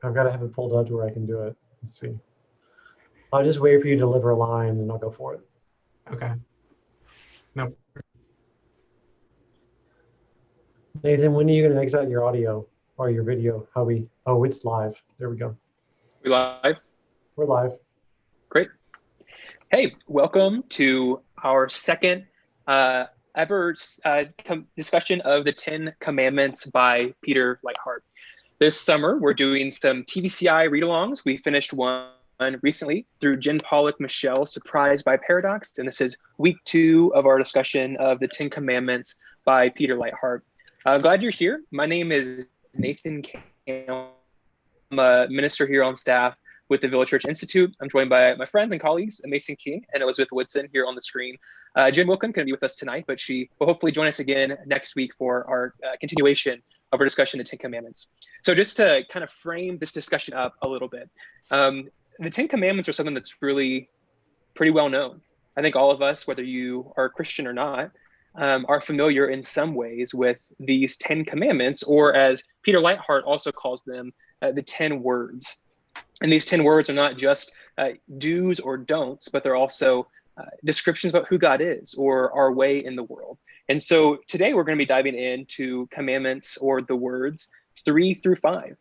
I've got to have it pulled up to where I can do it. Let's see. I'll just wait for you to deliver a line and I'll go for it. Okay. No. Nathan, when are you going to exit your audio or your video? Oh, it's live. There we go. We live? We're live. Great. Hey, welcome to our second ever discussion of the 10 Commandments by Peter Lightheart. This summer, we're doing some TVCI read-alongs. We finished one recently through Jen Pollock Michelle's Surprised by Paradox, and this is week 2 of our discussion of the 10 Commandments by Peter Lightheart. Glad you're here. My name is Nathan Campbell. I'm a minister here on staff with the Village Church Institute. I'm joined by my friends and colleagues, Mason King and Elizabeth Woodson here on the screen. Jen Wilkin couldn't be with us tonight, but she will hopefully join us again next week for our continuation of our discussion of the 10 Commandments. So just to kind of frame this discussion up a little bit, the 10 Commandments are something that's really pretty well known. I think all of us, whether you are a Christian or not, are familiar in some ways with these 10 Commandments, or as Peter Lightheart also calls them, the 10 words. And these 10 words are not just do's or don'ts, but they're also descriptions about who God is or our way in the world. And so today we're going to be diving into commandments, or the words 3 through 5.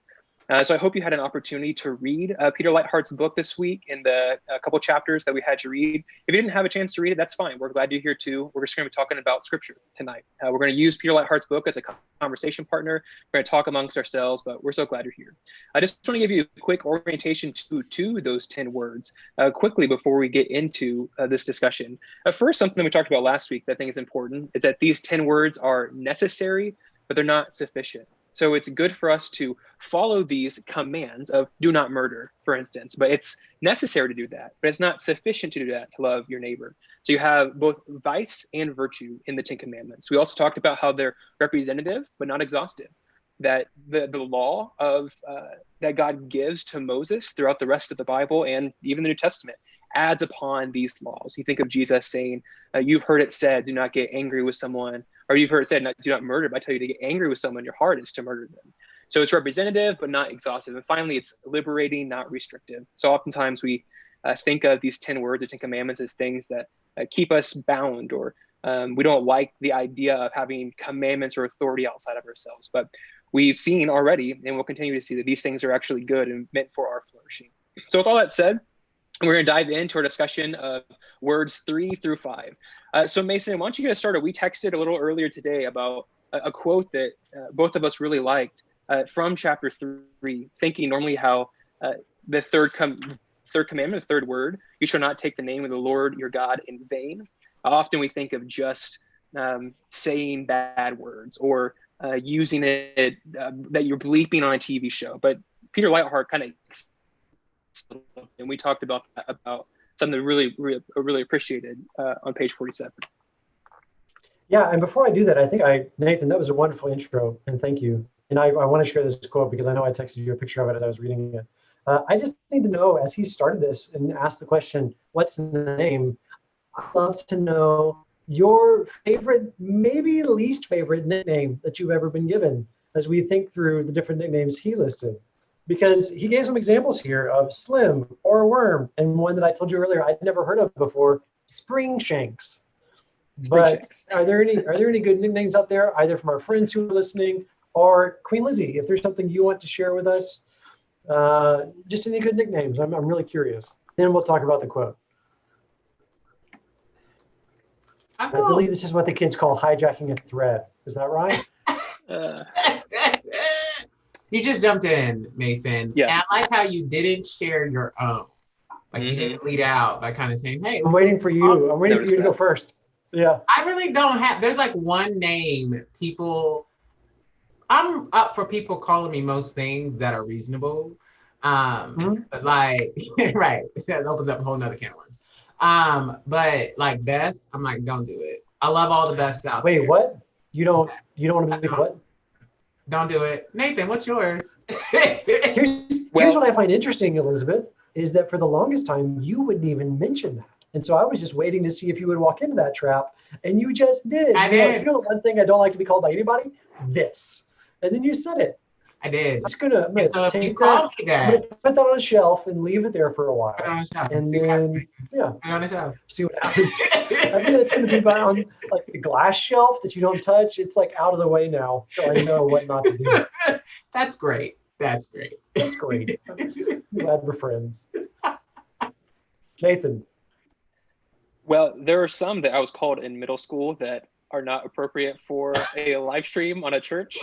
So I hope you had an opportunity to read Peter Lightheart's book this week in the couple chapters that we had you read. If you didn't have a chance to read it, that's fine. We're glad you're here too. We're just going to be talking about scripture tonight. We're going to use Peter Lightheart's book as a conversation partner. We're going to talk amongst ourselves, but we're so glad you're here. I just want to give you a quick orientation to those 10 words quickly before we get into this discussion. First, something we talked about last week that I think is important is that these 10 words are necessary, but they're not sufficient. So it's good for us to follow these commands of do not murder, for instance, but it's necessary to do that, but it's not sufficient to do that to love your neighbor. So you have both vice and virtue in the 10 Commandments. We also talked about how they're representative, but not exhaustive. That the law of that God gives to Moses throughout the rest of the Bible and even the New Testament adds upon these laws. You think of Jesus saying, you've heard it said, do not get angry with someone, or you've heard it said, do not murder, but I tell you to get angry with someone, your heart is to murder them. So it's representative, but not exhaustive. And finally, it's liberating, not restrictive. So oftentimes we think of these 10 words or 10 commandments as things that keep us bound, or we don't like the idea of having commandments or authority outside of ourselves. But we've seen already, and we'll continue to see, that these things are actually good and meant for our flourishing. So with all that said, we're going to dive into our discussion of words 3 through 5. So Mason, why don't you get us started? We texted a little earlier today about a quote that both of us really liked from chapter 3, thinking normally how the third commandment, the third word, you shall not take the name of the Lord your God in vain. Often we think of just saying bad words, or using it that you're bleeping on a TV show. But Peter Lightheart kind of, and we talked about that, about something really appreciated on page 47. Yeah, and before I do that, I think Nathan, that was a wonderful intro, and thank you. And I want to share this quote because I know I texted you a picture of it as I was reading it. I just need to know, as he started this and asked the question, what's the name? I'd love to know your favorite, maybe least favorite nickname that you've ever been given, as we think through the different nicknames he listed. Because he gave some examples here of Slim or Worm, and one that I told you earlier I'd never heard of before, Spring Shanks. But are there any good nicknames out there, either from our friends who are listening or Queen Lizzie? If there's something you want to share with us, just any good nicknames. I'm really curious. Then we'll talk about the quote. I believe this is what the kids call hijacking a thread. Is that right? You just jumped in, Mason. Yeah. And I like how you didn't share your own. Like you didn't lead out by kind of saying, hey. I'm waiting for you. I'm waiting for you to go first. Yeah. I really don't have, there's like one name I'm up for people calling me most things that are reasonable. But like, right, that opens up a whole nother can of worms. But like Beth, I'm like, don't do it. I love all the Beths out there. Wait, what? You don't want to be what? Don't do it. Nathan, what's yours? Here's what I find interesting, Elizabeth, is that for the longest time, you wouldn't even mention that. And so I was just waiting to see if you would walk into that trap, and you just did. I did. You know one thing I don't like to be called by anybody? This. And then you said it. I did. I'm gonna And so if you take call that. me I'm that, gonna put that on a shelf and leave it there for a put it while, on the shelf. and See what happens. then yeah, Put it on the shelf. see what happens. I think it's gonna be on like the glass shelf that you don't touch. It's like out of the way now, so I know what not to do. That's great. That's great. That's great. I'm glad we're friends. Nathan. Well, there are some that I was called in middle school that are not appropriate for a live stream on a church.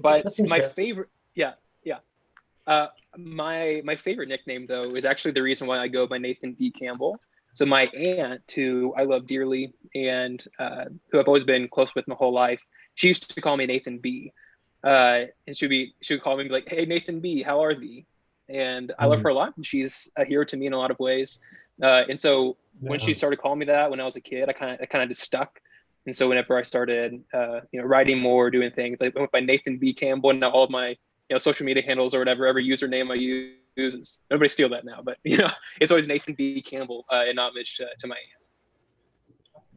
But That seems my fair. favorite, yeah. My favorite nickname though is actually the reason why I go by Nathan B. Campbell. So my aunt, who I love dearly and who I've always been close with my whole life, she used to call me Nathan B. And she would call me and be like, "Hey Nathan B, how are thee?" And I love her a lot. She's a hero to me in a lot of ways. And so when she started calling me that when I was a kid, I kind of just stuck. And so whenever I started, writing more, doing things, I went by Nathan B. Campbell, and now all of my social media handles or whatever, every username I use, nobody steal that now, but it's always Nathan B. Campbell, in homage to my aunt.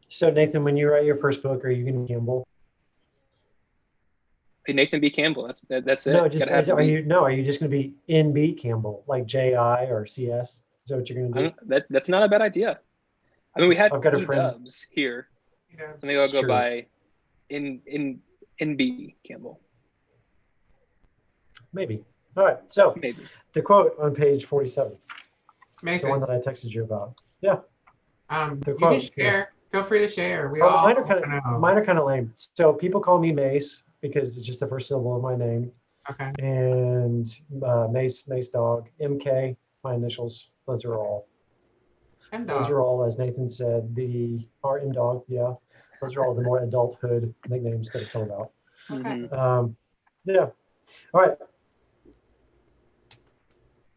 So Nathan, when you write your first book, are you going to be Campbell? Hey, Nathan B. Campbell. That's it. No, just Gotta are you just going to be NB Campbell, like JI or CS? Is that what you're going to do? That's not a bad idea. I mean, we had I've got a friend. Dubs here. Yeah. I think I'll go true. by NB Campbell. Maybe. All right. So Maybe. the quote on page 47, Mason, the one that I texted you about. Yeah. you can quote, share. Feel free to share. Mine are kind of lame. So people call me Mace because it's just the first syllable of my name. Okay. And Mace Dog, MK, my initials. Those are all. And Those are all, as Nathan said, the RM Dog. Yeah. Those are all the more adulthood nicknames that have come about. Okay. Yeah. All right.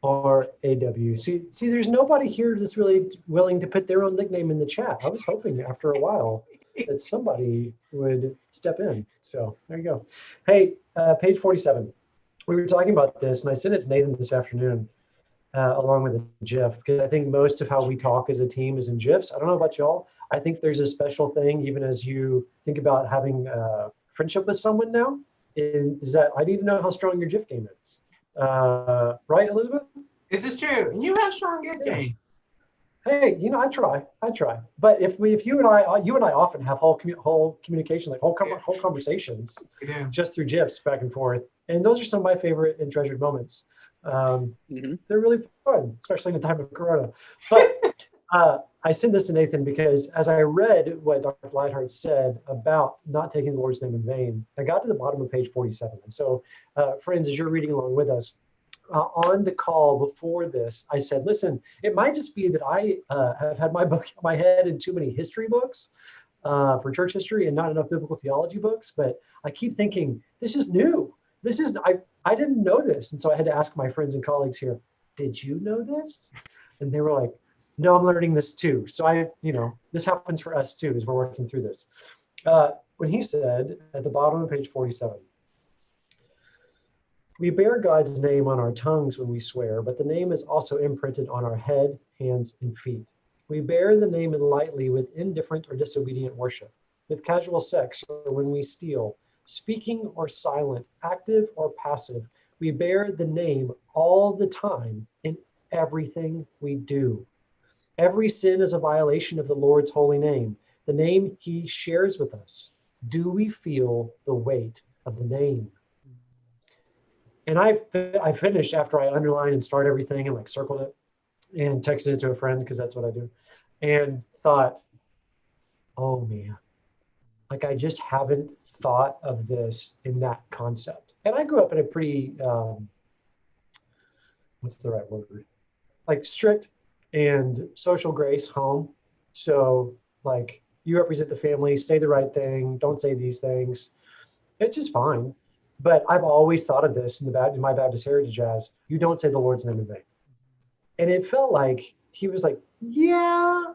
RAW. See, there's nobody here that's really willing to put their own nickname in the chat. I was hoping after a while that somebody would step in. So there you go. Hey, page 47. We were talking about this, and I sent it to Nathan this afternoon, along with a GIF, because I think most of how we talk as a team is in GIFs. I don't know about y'all. I think there's a special thing, even as you think about having friendship with someone now, is that I need to know how strong your GIF game is. Right, Elizabeth? This is true. You have strong gift game. Hey, I try. But if you and I often have whole communication, like whole conversations, just through GIFs back and forth, and those are some of my favorite and treasured moments. They're really fun, especially in the time of Corona. But I sent this to Nathan because as I read what Dr. Lightheart said about not taking the Lord's name in vain, I got to the bottom of page 47. And so, friends, as you're reading along with us, on the call before this, I said, listen, it might just be that I have had my head in too many history books for church history and not enough biblical theology books. But I keep thinking, this is new. I didn't know this. And so I had to ask my friends and colleagues here, did you know this? And they were like, no, I'm learning this too. So this happens for us too, as we're working through this. When he said at the bottom of page 47, we bear God's name on our tongues when we swear, but the name is also imprinted on our head, hands, and feet. We bear the name lightly with indifferent or disobedient worship, with casual sex or when we steal, speaking or silent, active or passive. We bear the name all the time in everything we do. Every sin is a violation of the Lord's holy name, the name he shares with us. Do we feel the weight of the name? And I finished after I underlined and starred everything and circled it and texted it to a friend because that's what I do, and thought, oh man, I just haven't thought of this in that concept. And I grew up in a pretty, what's the right word? Strict and social grace home. So you represent the family, say the right thing, don't say these things. It's just fine. But I've always thought of this in my Baptist heritage as, you don't say the Lord's name in vain. And it felt like he was like, yeah,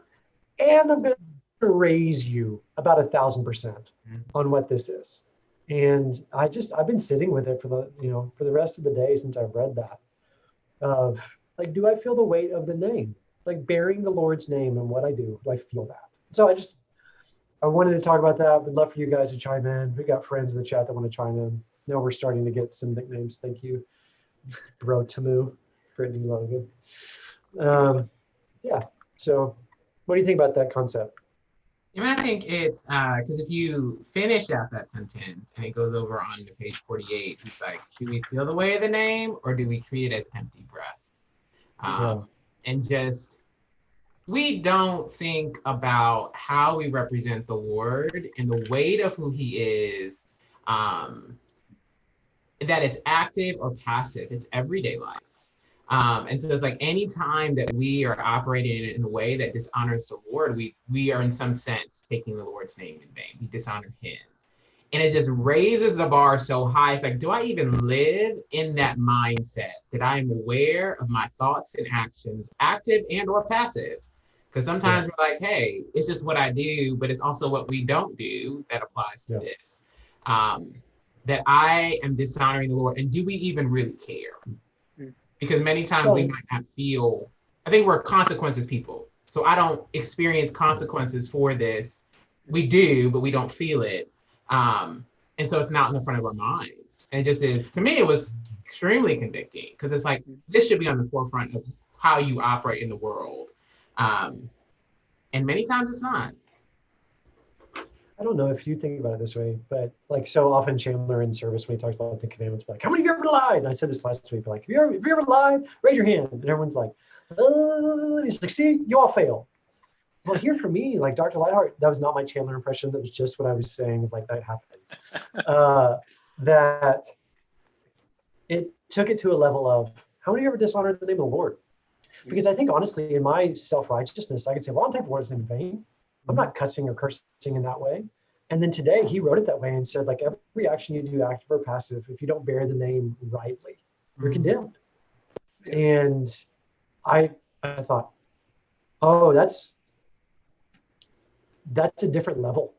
and I'm going to raise you about 1,000% on what this is. And I've been sitting with it for the rest of the day since I've read that. Of do I feel the weight of the name? Bearing the Lord's name and what I do I feel that? So I wanted to talk about that. Would love for you guys to chime in. We got friends in the chat that want to chime in. Now we're starting to get some nicknames. Thank you, Bro Tamu, Brittany Logan. Yeah. So, what do you think about that concept? I think it's because if you finish out that sentence and it goes over on to page 48, he's like, do we feel the way of the name or do we treat it as empty breath? And just, we don't think about how we represent the Lord and the weight of who he is, that it's active or passive. It's everyday life. And so it's like any time that we are operating in a way that dishonors the Lord, we are in some sense taking the Lord's name in vain. We dishonor him. And it just raises the bar so high. It's like, do I even live in that mindset that I am aware of my thoughts and actions, active and or passive? Because sometimes we're like, hey, it's just what I do, but it's also what we don't do that applies to this. That I am dishonoring the Lord. And do we even really care? Because many times we might not feel, I think we're consequences people. So I don't experience consequences for this. We do, but we don't feel it. And so it's not in the front of our minds. And it just is, to me, it was extremely convicting because it's like, this should be on the forefront of how you operate in the world. And many times it's not. I don't know if you think about it this way, but like so often Chandler in service, when he talks about the commandments, like, how many of you ever lied? And I said this last week, like, have you ever lied? Raise your hand. And everyone's like, he's like, see, you all fail. Well, here for me, like Dr. Lightheart, that was not my Chandler impression. That was just what I was saying, like that happens. That it took it to a level of, how many of you ever dishonored the name of the Lord? Because I think honestly, in my self-righteousness, I could say, well, I'm taking words in vain. I'm not cussing or cursing in that way. And then today he wrote it that way and said, like, every action you do, active or passive, if you don't bear the name rightly, you're condemned. Yeah. And I thought, oh, that's a different level.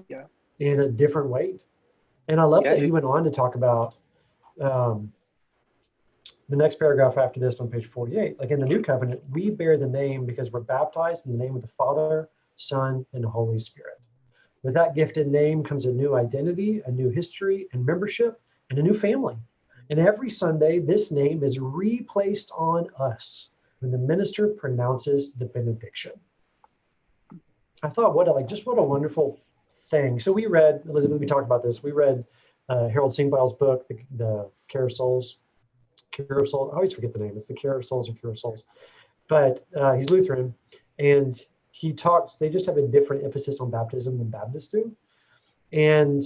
Yeah. In a different weight. And I love that he went on to talk about the next paragraph after this on page 48. Like in the new covenant, we bear the name because we're baptized in the name of the Father, Son, and Holy Spirit. With that gifted name comes a new identity, a new history and membership, and a new family. And every Sunday, this name is replaced on us when the minister pronounces the benediction. I thought, what a wonderful thing. So we read, Elizabeth, we talked about this. We read Harold Singbile's book, the Care of Souls. Care of Souls. I always forget the name. It's the Care of Souls or Cure of Souls. But he's Lutheran, and he talks, they just have a different emphasis on baptism than Baptists do. And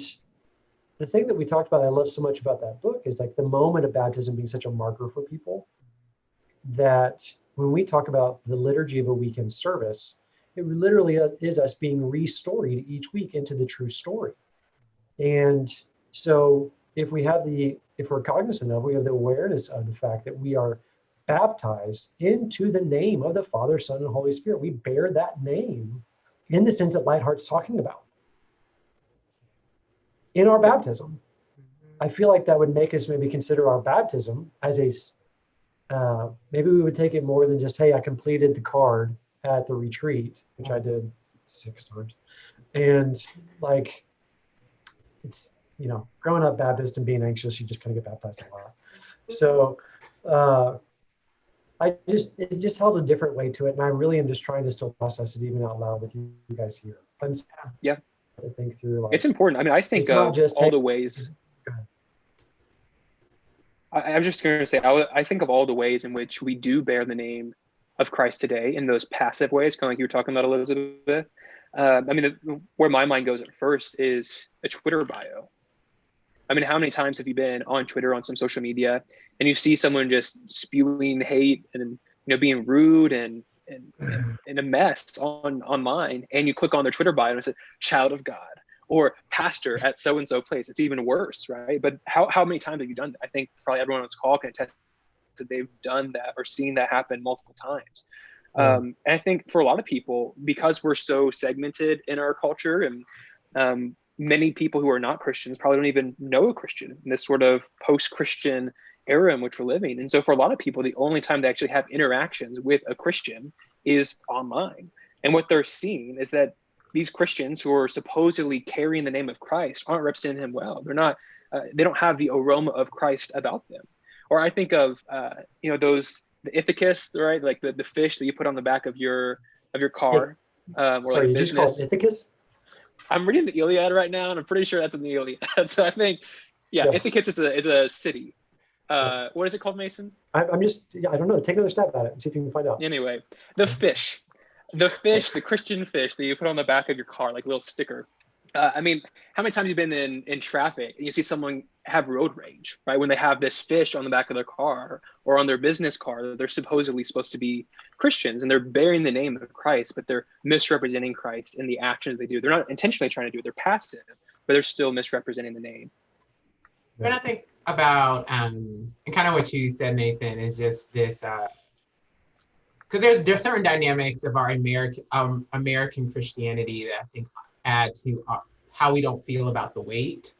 the thing that we talked about, I love so much about that book is like the moment of baptism being such a marker for people that when we talk about the liturgy of a weekend service, it literally is us being restoried each week into the true story. And so if we're cognizant of, we have the awareness of the fact that we are baptized into the name of the Father, Son, and Holy Spirit. We bear that name in the sense that Lightheart's talking about. In our baptism, I feel like that would make us maybe consider our baptism as maybe we would take it more than just, hey, I completed the card at the retreat, which I did 6 times. And like, it's, growing up Baptist and being anxious, you just kind of get baptized a lot. So it just held a different way to it. And I really am just trying to still process it even out loud with you guys here. I'm just to think through. It's important. I mean, I think of all the ways. I'm just going to say, I think of all the ways in which we do bear the name of Christ today in those passive ways, kind of like you were talking about, Elizabeth. I mean, where my mind goes at first is a Twitter bio. I mean, how many times have you been on Twitter, on some social media, and you see someone just spewing hate and being rude and a mess online, and you click on their Twitter bio and it says child of God or pastor at so and so place? It's even worse, right? But how many times have you done that? I think probably everyone on this call can attest that they've done that or seen that happen multiple times. And I think for a lot of people, because we're so segmented in our culture, and many people who are not Christians probably don't even know a Christian in this sort of post-Christian era in which we're living. And so for a lot of people, the only time they actually have interactions with a Christian is online. And what they're seeing is that these Christians who are supposedly carrying the name of Christ aren't representing him well. They're not they don't have the aroma of Christ about them. Or I think of those the ithacus, right? Like the fish that you put on the back of your car, or Sorry, like you just call it business. Ithacus? I'm reading the Iliad right now, and I'm pretty sure that's in the Iliad. So I think, yeah. Ithacus is a city. What is it called, Mason? I don't know. Take another stab at it and see if you can find out. Anyway, the fish, the Christian fish that you put on the back of your car, like a little sticker. I mean, how many times have you been in traffic and you see someone have road rage, right? When they have this fish on the back of their car or on their business card, they're supposedly supposed to be Christians and they're bearing the name of Christ, but they're misrepresenting Christ in the actions they do. They're not intentionally trying to do it. They're passive, but they're still misrepresenting the name. When I think about, and kind of what you said, Nathan, is just this, because there's certain dynamics of our American Christianity that I think add to how we don't feel about the weight.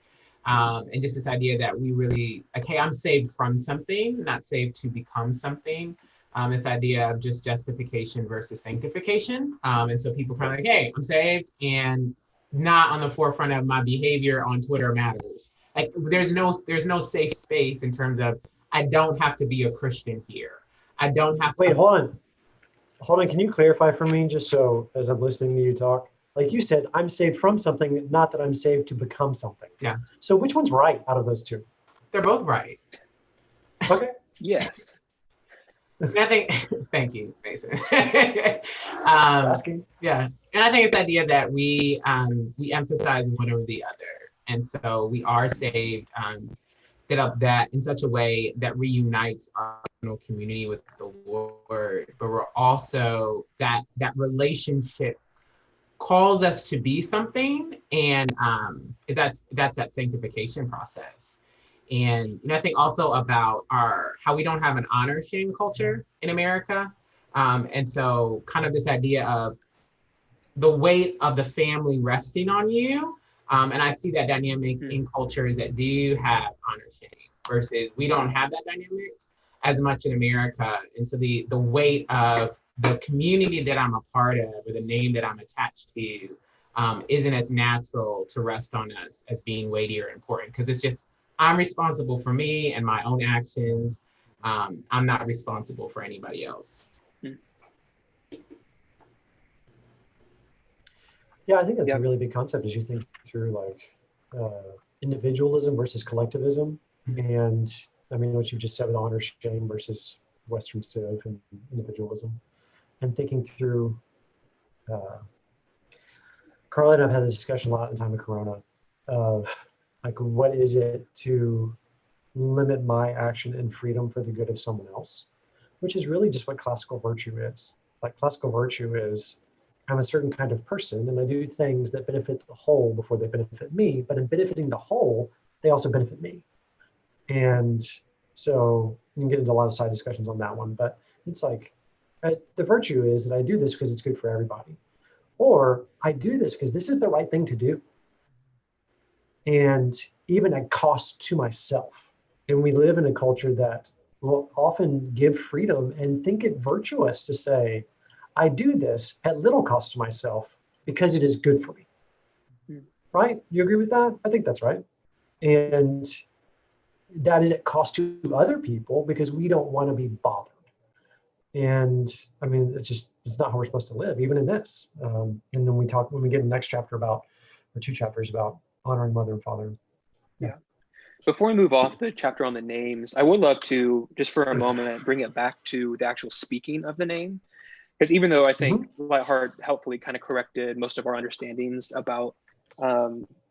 And just this idea that we really, okay, I'm saved from something, not saved to become something. This idea of just justification versus sanctification. And so people are like, hey, I'm saved, and not on the forefront of my behavior on Twitter matters. Like there's no safe space in terms of, I don't have to be a Christian here. I don't have to. Wait, hold on. Can you clarify for me, just so as I'm listening to you talk? Like you said, I'm saved from something, not that I'm saved to become something. Yeah. So which one's right out of those two? They're both right. Okay. Yes. And I think, thank you, Mason. Asking. Yeah, and I think it's the idea that we emphasize one or the other, and so we are saved that in such a way that reunites our community with the Lord, but we're also that relationship calls us to be something, and that's that sanctification process. And I think also about how we don't have an honor shame culture in America, and so kind of this idea of the weight of the family resting on you, and I see that dynamic in cultures that do have honor shame versus we don't have that dynamic as much in America, and so the weight of the community that I'm a part of or the name that I'm attached to isn't as natural to rest on us as being weighty or important, because it's just, I'm responsible for me and my own actions. I'm not responsible for anybody else. Yeah, I think that's a really big concept as you think through like individualism versus collectivism. And I mean, what you've just said with honor shame versus Western civ and individualism. And thinking through, Carla and I've had this discussion a lot in time of Corona of like, what is it to limit my action and freedom for the good of someone else, which is really just what classical virtue is. Like classical virtue is, I'm a certain kind of person and I do things that benefit the whole before they benefit me, but in benefiting the whole, they also benefit me. And so you can get into a lot of side discussions on that one, but it's like, the virtue is that I do this because it's good for everybody, or I do this because this is the right thing to do. And even at cost to myself. And we live in a culture that will often give freedom and think it virtuous to say, I do this at little cost to myself because it is good for me. Right? You agree with that? I think that's right. And that is at cost to other people because we don't want to be bothered. And I mean, it's not how we're supposed to live, even in this. And then when we get in the next chapter or 2 chapters about honoring mother and father. Yeah. Before we move off the chapter on the names, I would love to, just for a moment, bring it back to the actual speaking of the name. Because even though I think Lightheart helpfully kind of corrected most of our understandings about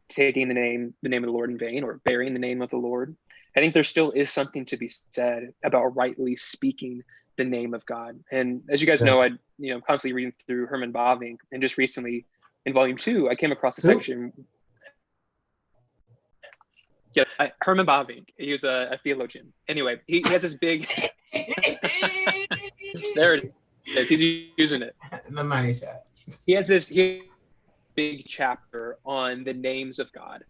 taking the name of the Lord in vain or bearing the name of the Lord, I think there still is something to be said about rightly speaking the name of God. And as you guys know, I'm constantly reading through Herman Bavinck, and just recently in volume 2, I came across a section. Yeah, Herman Bavinck. He was a theologian. Anyway, he has this big. There it is. He's using it. The money shot. He has this big chapter on the names of God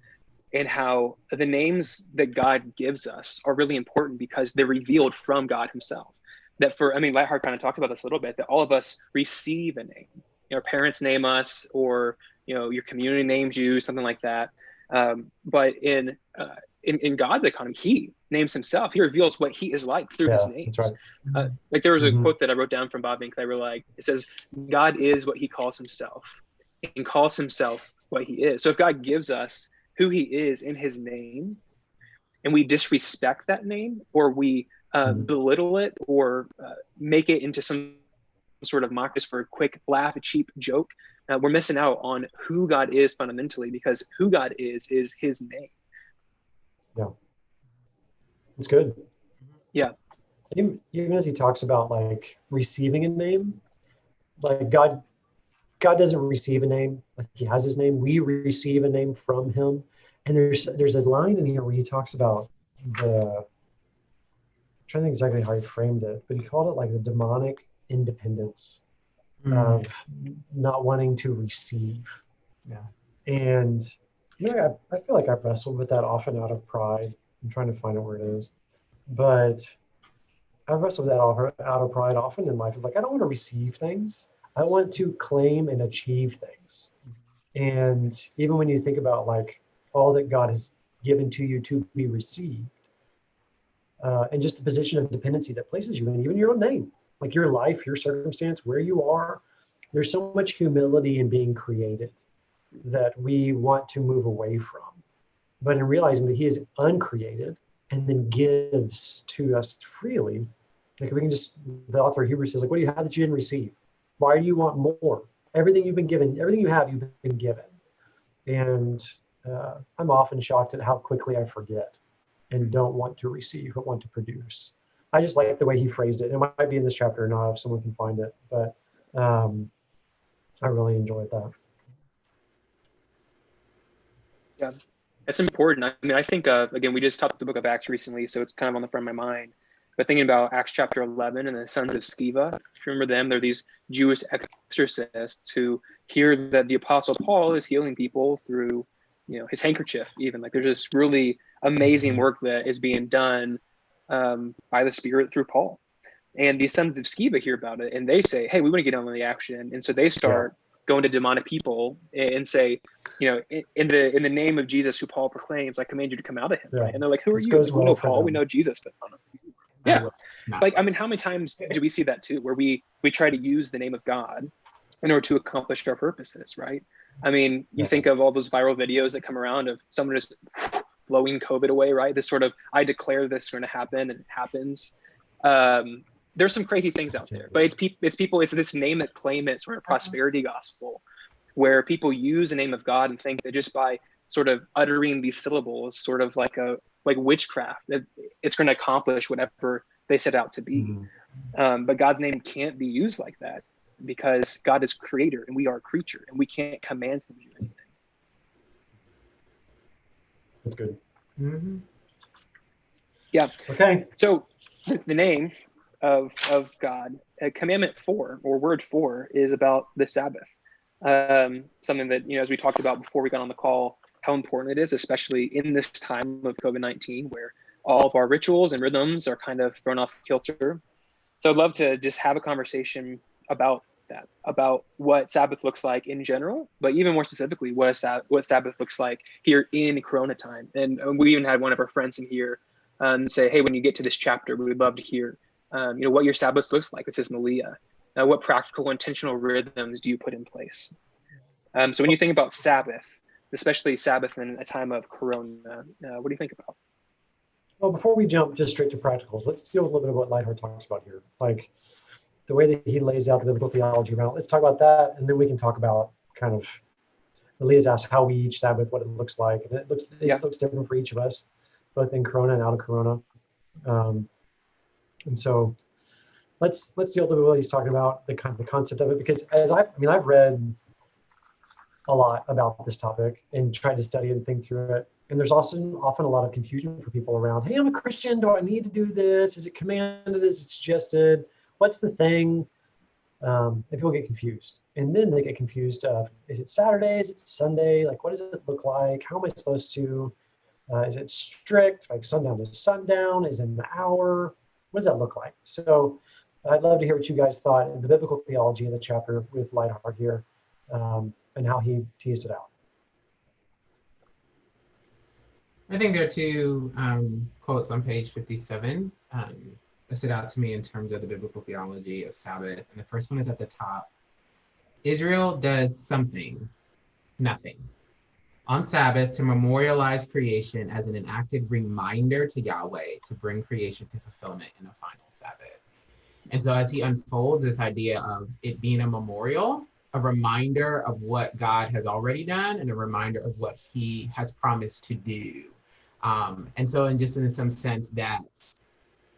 and how the names that God gives us are really important because they're revealed from God Himself. Lightheart kind of talked about this a little bit, that all of us receive a name. Our parents name us, or your community names you, something like that. But in in God's economy, he names himself. He reveals what he is like through his names. That's right. Like there was a quote that I wrote down from Bob Inc. that I really like. It says, God is what he calls himself and calls himself what he is. So if God gives us who he is in his name, and we disrespect that name, or we belittle it, or make it into some sort of mock for a quick laugh, a cheap joke, we're missing out on who God is fundamentally, because who God is his name. Yeah, it's good. Yeah. Even as he talks about like receiving a name, like God doesn't receive a name, like he has his name. We receive a name from him. And there's a line in here where he talks about I'm trying to think exactly how he framed it, but he called it like the demonic independence of not wanting to receive. Yeah. And I feel like I've wrestled with that often out of pride. I'm trying to find out where it is. But I've wrestled with that out of pride often in life. Like, I don't want to receive things. I want to claim and achieve things. And even when you think about like all that God has given to you to be received, and just the position of dependency that places you in, even your own name, like your life, your circumstance, where you are, there's so much humility in being created that we want to move away from. But in realizing that he is uncreated and then gives to us freely, like we can just, the author of Hebrews says, like, what do you have that you didn't receive? Why do you want more? Everything you've been given, everything you have, you've been given. And I'm often shocked at how quickly I forget and don't want to receive, but want to produce. I just like the way he phrased it. It might be in this chapter or not, if someone can find it, but I really enjoyed that. Yeah, that's important. I mean, I think, again, we just taught the book of Acts recently, so it's kind of on the front of my mind. But thinking about Acts chapter 11 and the sons of Sceva, if you remember them, they're these Jewish exorcists who hear that the apostle Paul is healing people through, his handkerchief even. Like there's this really amazing work that is being done by the Spirit through Paul. And these sons of Sceva hear about it and they say, hey, we want to get on the action. And so they start going to demonic people and say, in the name of Jesus, who Paul proclaims, I command you to come out of him. Right? And they're like, who are you? We know Paul, we know Jesus, but yeah. Like, I mean, how many times do we see that too, where we try to use the name of God in order to accomplish our purposes, right? I mean, you think of all those viral videos that come around of someone just blowing COVID away, right? This sort of, I declare this is going to happen, and it happens. There's some crazy things out there, but it's this name it, claim it sort of prosperity gospel, where people use the name of God and think that just by sort of uttering these syllables, sort of like witchcraft, that it's going to accomplish whatever they set out to be. But God's name can't be used like that, because God is creator and we are a creature, and we can't command him to do anything. That's good. Yeah. Okay. So the name of God, commandment 4 or word 4 is about the Sabbath. Something that, as we talked about before we got on the call, how important it is, especially in this time of COVID-19, where all of our rituals and rhythms are kind of thrown off kilter. So I'd love to just have a conversation about that, about what Sabbath looks like in general, but even more specifically, what Sabbath looks like here in Corona time. And we even had one of our friends in here say, hey, when you get to this chapter, we would love to hear, what your Sabbath looks like. It says Malia. What practical, intentional rhythms do you put in place? So when you think about Sabbath, especially Sabbath in a time of Corona, what do you think about? Well, before we jump just straight to practicals, let's deal with a little bit of what Lightheart talks about here. Like the way that he lays out the biblical theology around it. Let's talk about that, and then we can talk about kind of, Elias asked how we each Sabbath, what it looks like. And it looks different for each of us, both in Corona and out of Corona. And so let's deal with what he's talking about, the concept of it, because I've read a lot about this topic and tried to study and think through it. And there's also often a lot of confusion for people around, hey, I'm a Christian, do I need to do this? Is it commanded? Is it suggested? What's the thing? And people get confused. And then they get confused of, is it Saturday? Is it Sunday? Like, what does it look like? How am I supposed to, is it strict, like sundown to sundown? Is it an hour? What does that look like? So I'd love to hear what you guys thought in the biblical theology in the chapter with Lightheart here, and how he teased it out. I think there are two quotes on page 57 that stood out to me in terms of the biblical theology of Sabbath. And the first one is at the top. Israel does something, nothing, on Sabbath to memorialize creation as an enacted reminder to Yahweh to bring creation to fulfillment in a final Sabbath. And so as he unfolds this idea of it being a memorial, a reminder of what God has already done and a reminder of what he has promised to do. And so in some sense that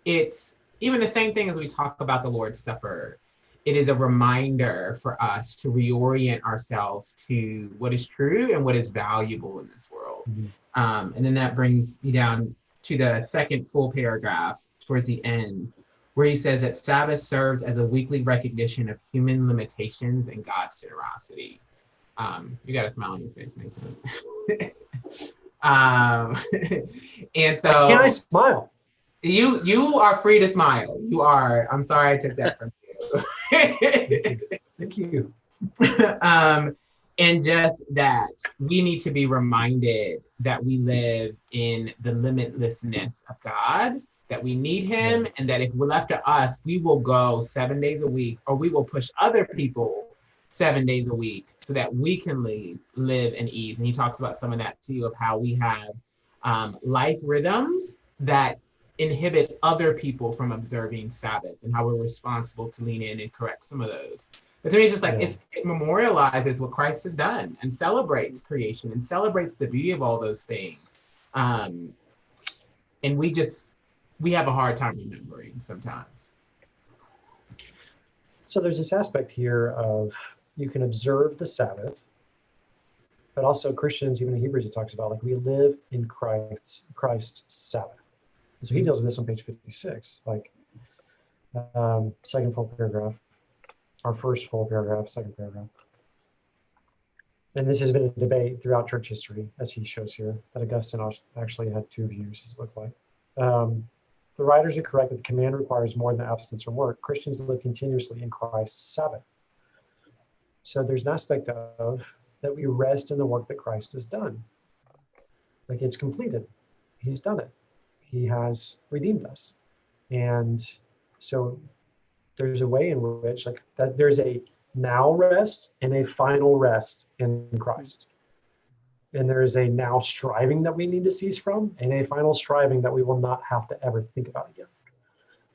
it's even the same thing as we talk about the Lord's Supper. It is a reminder for us to reorient ourselves to what is true and what is valuable in this world. And then that brings me down to the second full paragraph towards the end, where he says that Sabbath serves as a weekly recognition of human limitations and God's generosity. You got a smile on your face, Nathan. And so why can't I smile? You are free to smile. You are. I'm sorry I took that from you. Thank you. And just that we need to be reminded that we live in the limitlessness of God, that we need him, and that if we're left to us, we will go 7 days a week, or we will push other people 7 days a week so that we can live in ease. And he talks about some of that too, of how we have life rhythms that inhibit other people from observing Sabbath and how we're responsible to lean in and correct some of those. But to me, it's just like it memorializes what Christ has done and celebrates creation and celebrates the beauty of all those things. And we have a hard time remembering sometimes. So there's this aspect here of you can observe the Sabbath, but also Christians, even in Hebrews, it talks about like we live in Christ's Sabbath. And so he deals with this on page 56, like second full paragraph, our first full paragraph, second paragraph. And this has been a debate throughout church history, as he shows here, that Augustine actually had two views, as it looked like. The writers are correct that the command requires more than abstinence from work. Christians live continuously in Christ's Sabbath. So there's an aspect of that we rest in the work that Christ has done. Like it's completed. He's done it. He has redeemed us. And so there's a way in which like that there's a now rest and a final rest in Christ. And there is a now striving that we need to cease from and a final striving that we will not have to ever think about again.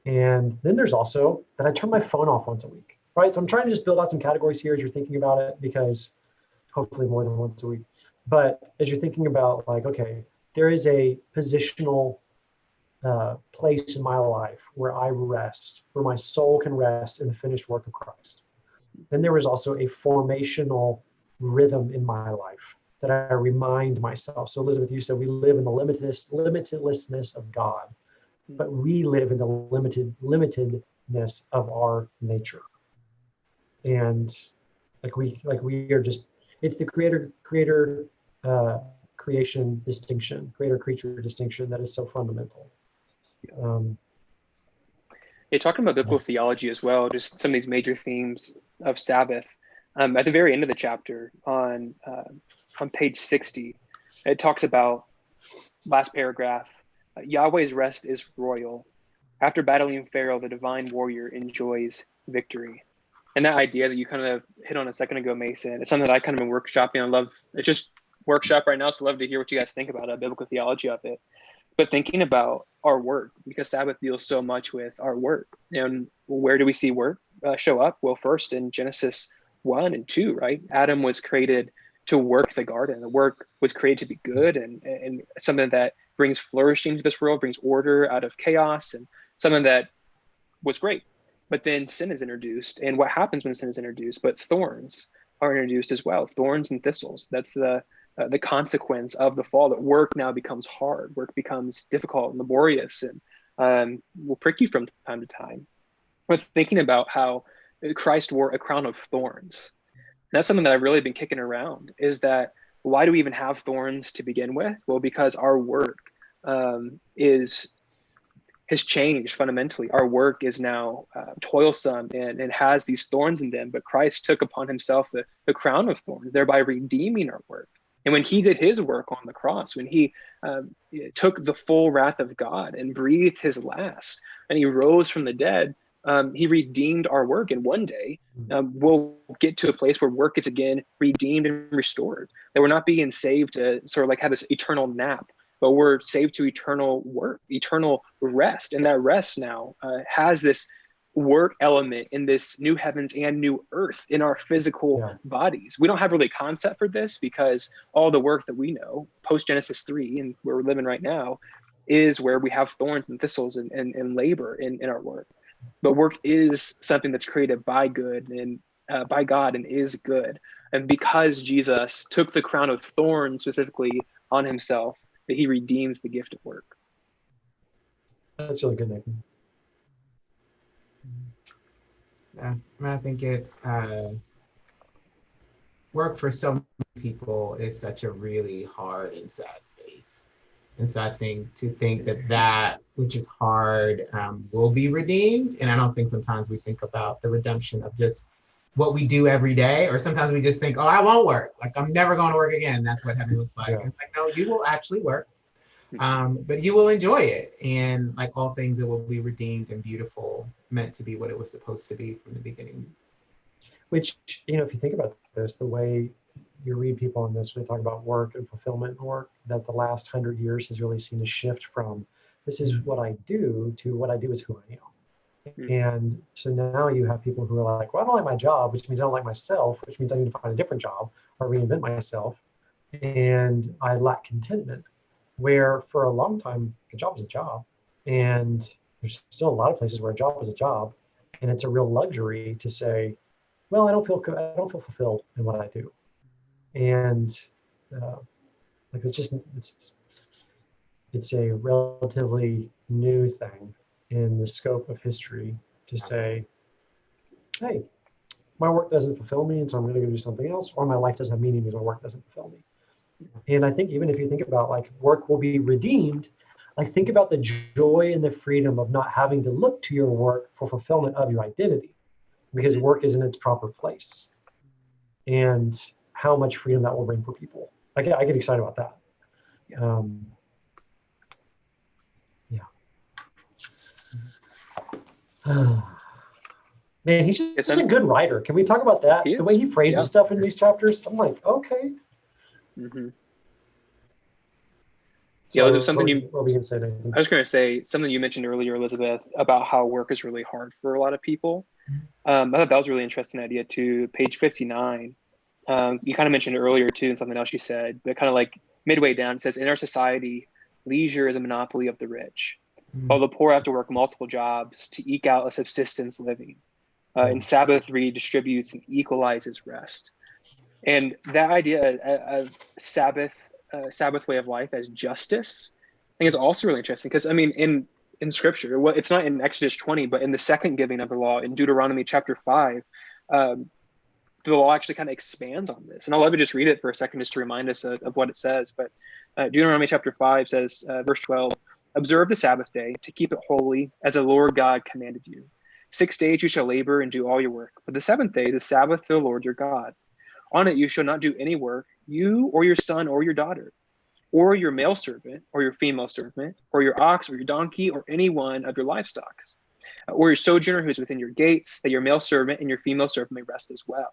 And then there's also that I turn my phone off once a week, right? So I'm trying to just build out some categories here as you're thinking about it, because hopefully more than once a week. But as you're thinking about like, okay, there is a positional place in my life where I rest, where my soul can rest in the finished work of Christ. Then there was also a formational rhythm in my life that I remind myself. So Elizabeth, you said we live in the limitlessness of God, but we live in the limitedness of our nature. And like we are just, it's the creator creation distinction, creator creature distinction that is so fundamental. Talking about biblical theology as well, just some of these major themes of Sabbath. At the very end of the chapter on page 60, it talks about, last paragraph, Yahweh's rest is royal. After battling Pharaoh, the divine warrior enjoys victory. And that idea that you kind of hit on a second ago, Mason, it's something that I kind of been workshopping. I love it, just workshop right now, so I'd love to hear what you guys think about biblical theology of it. But thinking about our work, because Sabbath deals so much with our work. And where do we see work show up? Well, first in Genesis 1 and 2, right? Adam was created to work the garden. The work was created to be good and something that brings flourishing to this world, brings order out of chaos, and something that was great. But then sin is introduced. And what happens when sin is introduced? But thorns are introduced as well, thorns and thistles. That's the consequence of the fall, that work now becomes hard, work becomes difficult and laborious, and will prick you from time to time. But thinking about how Christ wore a crown of thorns, and that's something that I've really been kicking around, is that why do we even have thorns to begin with? Well, because our work has changed fundamentally. Our work is now toilsome and has these thorns in them, but Christ took upon himself the crown of thorns, thereby redeeming our work And when he did his work on the cross, when he took the full wrath of God and breathed his last, and he rose from the dead, he redeemed our work. And one day we'll get to a place where work is again redeemed and restored. That we're not being saved to sort of like have this eternal nap, but we're saved to eternal work, eternal rest. And that rest now has this work element in this new heavens and new earth in our physical bodies. We don't have really concept for this because all the work that we know post Genesis 3 and where we're living right now is where we have thorns and thistles and labor in our work. But work is something that's created by good and by God and is good. And because Jesus took the crown of thorns specifically on himself, that he redeems the gift of work. That's really good, Nathan. Yeah, I think it's work for so many people is such a really hard and sad space. And so I think to think that which is hard will be redeemed. And I don't think sometimes we think about the redemption of just what we do every day, or sometimes we just think, oh, I won't work. Like, I'm never going to work again. That's what heaven looks like. It's like, no, you will actually work, but you will enjoy it. And like all things, it will be redeemed and beautiful, meant to be what it was supposed to be from the beginning. Which, if you think about this, the way you read people on this, when they talk about work and fulfillment and work, that the last 100 years has really seen a shift from this is what I do to what I do is who I am. And so now you have people who are like, well, I don't like my job, which means I don't like myself, which means I need to find a different job or reinvent myself. And I lack contentment, where for a long time, a job is a job. And there's still a lot of places where a job is a job. And it's a real luxury to say, well, I don't feel fulfilled in what I do. And like it's a relatively new thing in the scope of history to say, hey, my work doesn't fulfill me, and so I'm going to go do something else, or my life doesn't have meaning because my work doesn't fulfill me. And I think even if you think about like work will be redeemed, like think about the joy and the freedom of not having to look to your work for fulfillment of your identity, because work is in its proper place, and how much freedom that will bring for people. I get excited about that. Man, he's just a good writer. Can we talk about that? The way he phrases stuff in these chapters, I'm like, okay. Yeah, so, something I was going to say something you mentioned earlier, Elizabeth, about how work is really hard for a lot of people. I thought that was a really interesting idea too. Page 59. You kind of mentioned earlier too, and something else you said, but kind of like midway down, it says, in our society, leisure is a monopoly of the rich, while the poor have to work multiple jobs to eke out a subsistence living. And Sabbath redistributes and equalizes rest. And that idea of Sabbath way of life as justice, I think is also really interesting, because I mean, in scripture, well, it's not in Exodus 20, but in the second giving of the law in Deuteronomy chapter 5, the law actually kind of expands on this. And I'll let me just read it for a second just to remind us of what it says. But Deuteronomy chapter 5 says, verse 12, observe the Sabbath day to keep it holy as the Lord God commanded you. 6 days you shall labor and do all your work, but the seventh day is a Sabbath to the Lord your God. On it you shall not do any work, you or your son or your daughter, or your male servant or your female servant, or your ox or your donkey, or any one of your livestock, or your sojourner who is within your gates, that your male servant and your female servant may rest as well.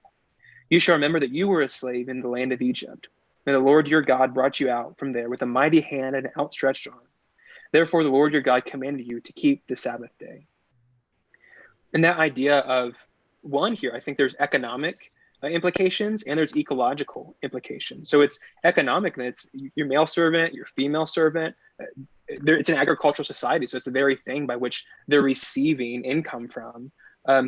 You shall remember that you were a slave in the land of Egypt, and the Lord your God brought you out from there with a mighty hand and an outstretched arm. Therefore the Lord your God commanded you to keep the Sabbath day. And that idea of one here, I think there's economic implications and there's ecological implications. So it's economic, and it's your male servant, your female servant. It's an agricultural society, so it's the very thing by which they're receiving income from.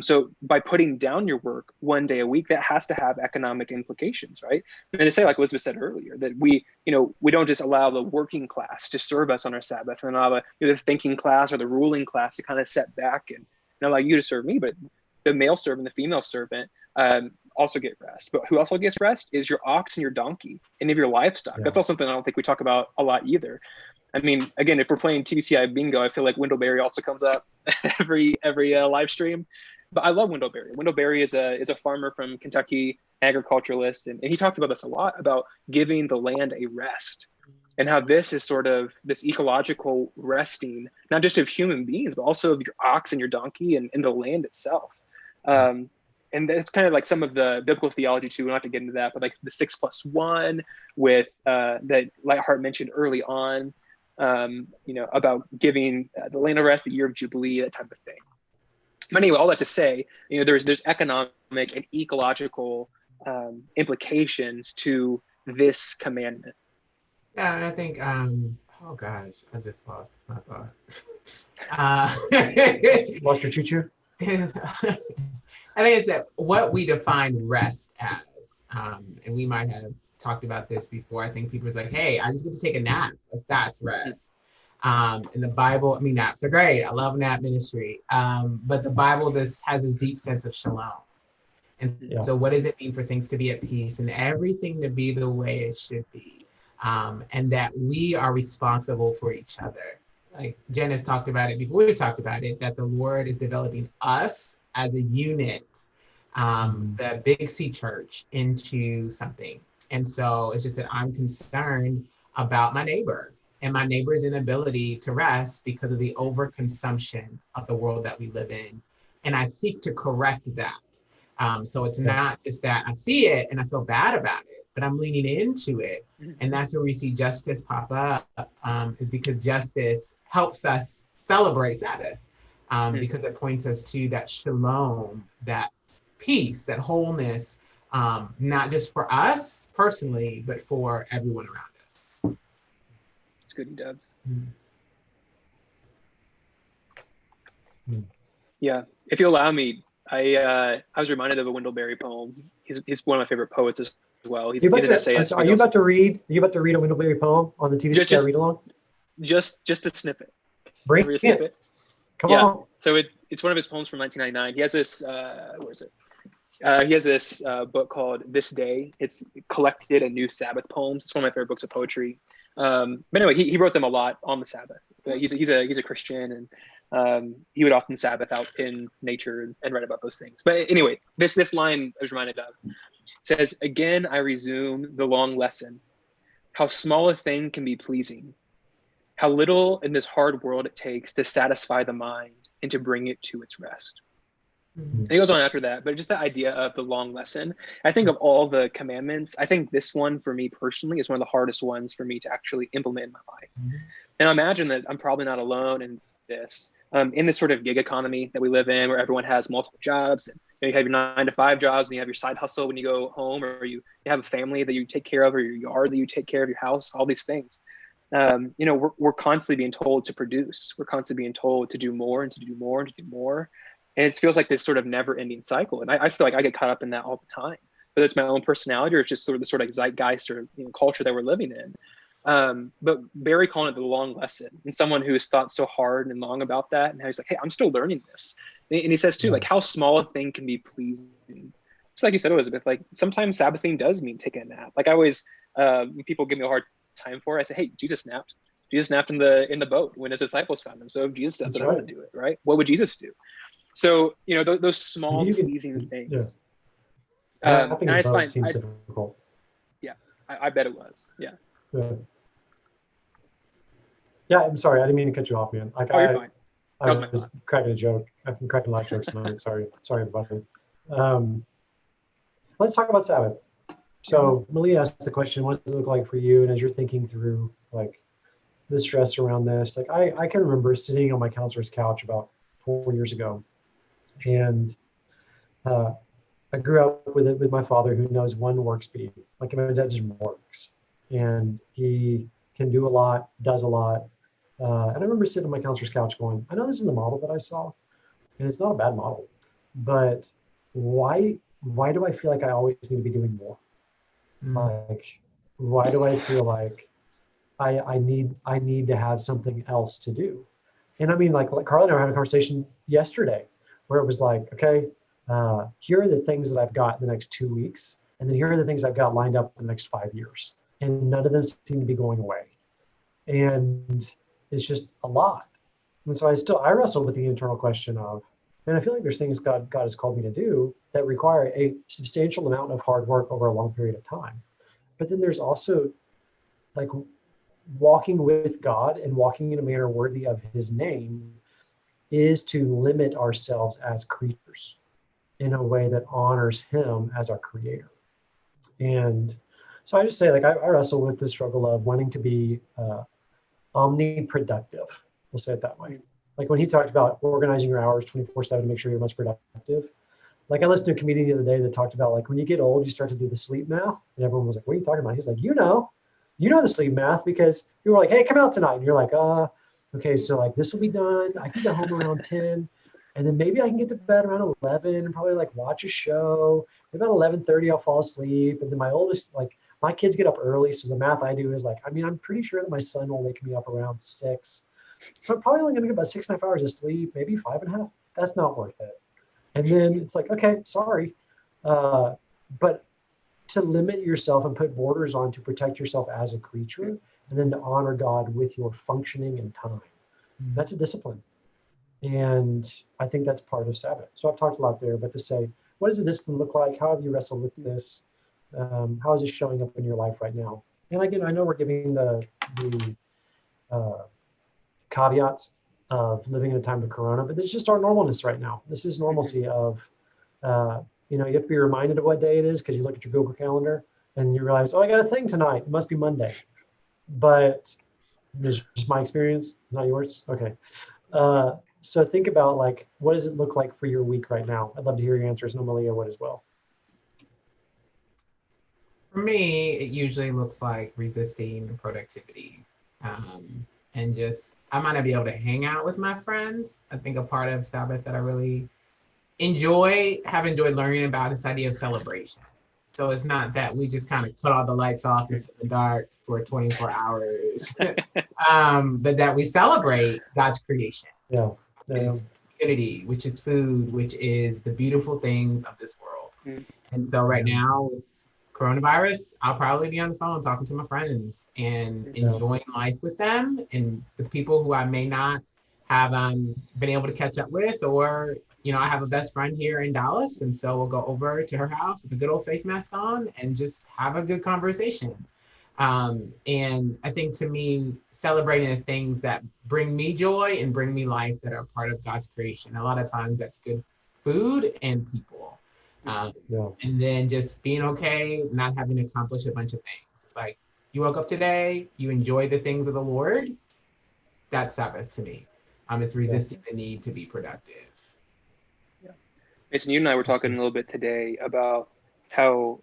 So by putting down your work 1 day a week, that has to have economic implications, right? And to say, like Elizabeth said earlier, that we don't just allow the working class to serve us on our Sabbath, and allow the thinking class or the ruling class to kind of set back and allow you to serve me, but the male servant, the female servant also get rest. But who also gets rest is your ox and your donkey, any of your livestock. That's also something I don't think we talk about a lot either. I mean, again, if we're playing TVCI bingo, I feel like Wendell Berry also comes up every live stream. but I love Wendell Berry. Wendell Berry is a farmer from Kentucky, agriculturalist, and he talked about this a lot, about giving the land a rest, and how this is sort of this ecological resting, not just of human beings, but also of your ox and your donkey and the land itself. And that's kind of like some of the biblical theology too. We don't have to get into that, but like the 6+1 with that Lightheart mentioned early on, about giving the land a rest, the year of Jubilee, that type of thing. But anyway, all that to say, there's economic and ecological implications to this commandment. Yeah, I think, oh gosh, I just lost my thought. Lost your choo-choo? I think it's what we define rest as. And we might have talked about this before. I think people are like, hey, I just get to take a nap, if that's rest. In the Bible, naps are great. I love nap ministry. But the Bible has this deep sense of shalom. And so what does it mean for things to be at peace and everything to be the way it should be? And that we are responsible for each other. Like Jen has talked about it before we talked about it, that the Lord is developing us as a unit, the Big C church, into something. And so it's just that I'm concerned about my neighbor and my neighbor's inability to rest because of the overconsumption of the world that we live in. And I seek to correct that. So it's not just that I see it and I feel bad about it, but I'm leaning into it. And that's where we see justice pop up, is because justice helps us celebrate Sabbath, because it points us to that shalom, that peace, that wholeness, not just for us personally, but for everyone around us. It's good, Deb. Yeah, if you allow me, I was reminded of a Wendell Berry poem. He's one of my favorite poets as well. He's an essayist. Are you about to read a Wendell Berry poem on the TVCI read along? Just a snippet. Bring a snippet. Come on. So it's one of his poems from 1999. He has this, where is it? He has this book called This Day. It's collected a new Sabbath poems. It's one of my favorite books of poetry. But anyway, he wrote them a lot on the Sabbath. He's a Christian, and he would often Sabbath out in nature and write about those things. But anyway, this line I was reminded of says, "Again I resume the long lesson. How small a thing can be pleasing. How little in this hard world it takes to satisfy the mind and to bring it to its rest." And he goes on after that, but just the idea of the long lesson. I think of all the commandments, I think this one for me personally is one of the hardest ones for me to actually implement in my life. And I imagine that I'm probably not alone in this sort of gig economy that we live in, where everyone has multiple jobs. And you have your 9-to-5 jobs, and you have your side hustle when you go home, or you have a family that you take care of, or your yard that you take care of, your house, all these things. We're constantly being told to produce. We're constantly being told to do more and to do more and to do more. And it feels like this sort of never-ending cycle. And I feel like I get caught up in that all the time, whether it's my own personality or it's just sort of the sort of zeitgeist or culture that we're living in. But Barry calling it the long lesson, and someone who has thought so hard and long about that, and how he's like, hey, I'm still learning this. And he says too, like, how small a thing can be pleasing. Just like you said, Elizabeth, like sometimes Sabbathing does mean taking a nap. Like I always, when people give me a hard time for it, I say, hey, Jesus napped. Jesus napped in the boat when his disciples found him. So if Jesus does it, I want to do it, right? What would Jesus do? So, those small pleasing things. And I just find seems difficult. Yeah, I bet it was. Yeah. Yeah, I'm sorry. I didn't mean to cut you off, man. Like, you're fine. I was cracking a joke. I've been cracking a lot of jokes tonight. Sorry, everybody. Let's talk about Sabbath. So Malia asked the question, what does it look like for you? And as you're thinking through like the stress around this, like I can remember sitting on my counselor's couch about 4 years ago. And I grew up with my father, who knows one work speed. Like my dad just works, and he can do a lot, does a lot. And I remember sitting on my counselor's couch going, I know this is the model that I saw, and it's not a bad model, but why do I feel like I always need to be doing more? Like, why do I feel like I need to have something else to do? And I mean, like Carla and I were having a conversation yesterday where it was like, okay, here are the things that I've got in the next 2 weeks. And then here are the things I've got lined up in the next 5 years. And none of them seem to be going away. And it's just a lot. And so I wrestle with the internal question of, And I feel like there's things God has called me to do that require a substantial amount of hard work over a long period of time. But then there's also like walking with God and walking in a manner worthy of his name is to limit ourselves as creatures in a way that honors him as our creator. And so I just say, like, I wrestle with the struggle of wanting to be omniproductive. We'll say it that way. Like when he talked about organizing your hours 24/7 to make sure you're most productive. Like I listened to a comedian the other day that talked about like when you get old, you start to do the sleep math. And everyone was like, what are you talking about? He's like, you know the sleep math because you were like, hey, come out tonight. And you're like, okay, so like this will be done. I can get home around 10. And then maybe I can get to bed around 11 and probably like watch a show. About 11:30, I'll fall asleep. And then my oldest, like my kids get up early. So the math I do is like, I mean, I'm pretty sure that my son will wake me up around 6. So I'm probably only gonna get about 6.5 hours of sleep, maybe 5.5. That's not worth it. And then it's like, okay, sorry. But to limit yourself and put borders on to protect yourself as a creature, and then to honor God with your functioning and time. That's a discipline. And I think that's part of Sabbath. So I've talked a lot there, but to say, what does the discipline look like? How have you wrestled with this? How is this showing up in your life right now? And again, I know we're giving the caveats of living in a time of Corona, but this is just our normalness right now. This is normalcy of, you have to be reminded of what day it is because you look at your Google Calendar and you realize, oh, I got a thing tonight. It must be Monday. But this is just my experience, not yours. Okay. So think about like, what does it look like for your week right now? I'd love to hear your answers. And Malia would as well. For me, it usually looks like resisting productivity. And just, I might not be able to hang out with my friends. I think a part of Sabbath that I really have enjoyed learning about this idea of celebration. So it's not that we just kind of cut all the lights off and sit in the dark for 24 hours, but that we celebrate God's creation. Yeah. It's community, which is food, which is the beautiful things of this world. And so right now with coronavirus, I'll probably be on the phone talking to my friends and enjoying life with them and with people who I may not have been able to catch up with, or I have a best friend here in Dallas, and so we'll go over to her house with a good old face mask on and just have a good conversation. And I think to me, celebrating the things that bring me joy and bring me life that are part of God's creation. A lot of times that's good food and people. And then just being okay, not having to accomplish a bunch of things. It's like you woke up today, you enjoy the things of the Lord. That's Sabbath to me. It's resisting the need to be productive. Mason, you and I were talking a little bit today about how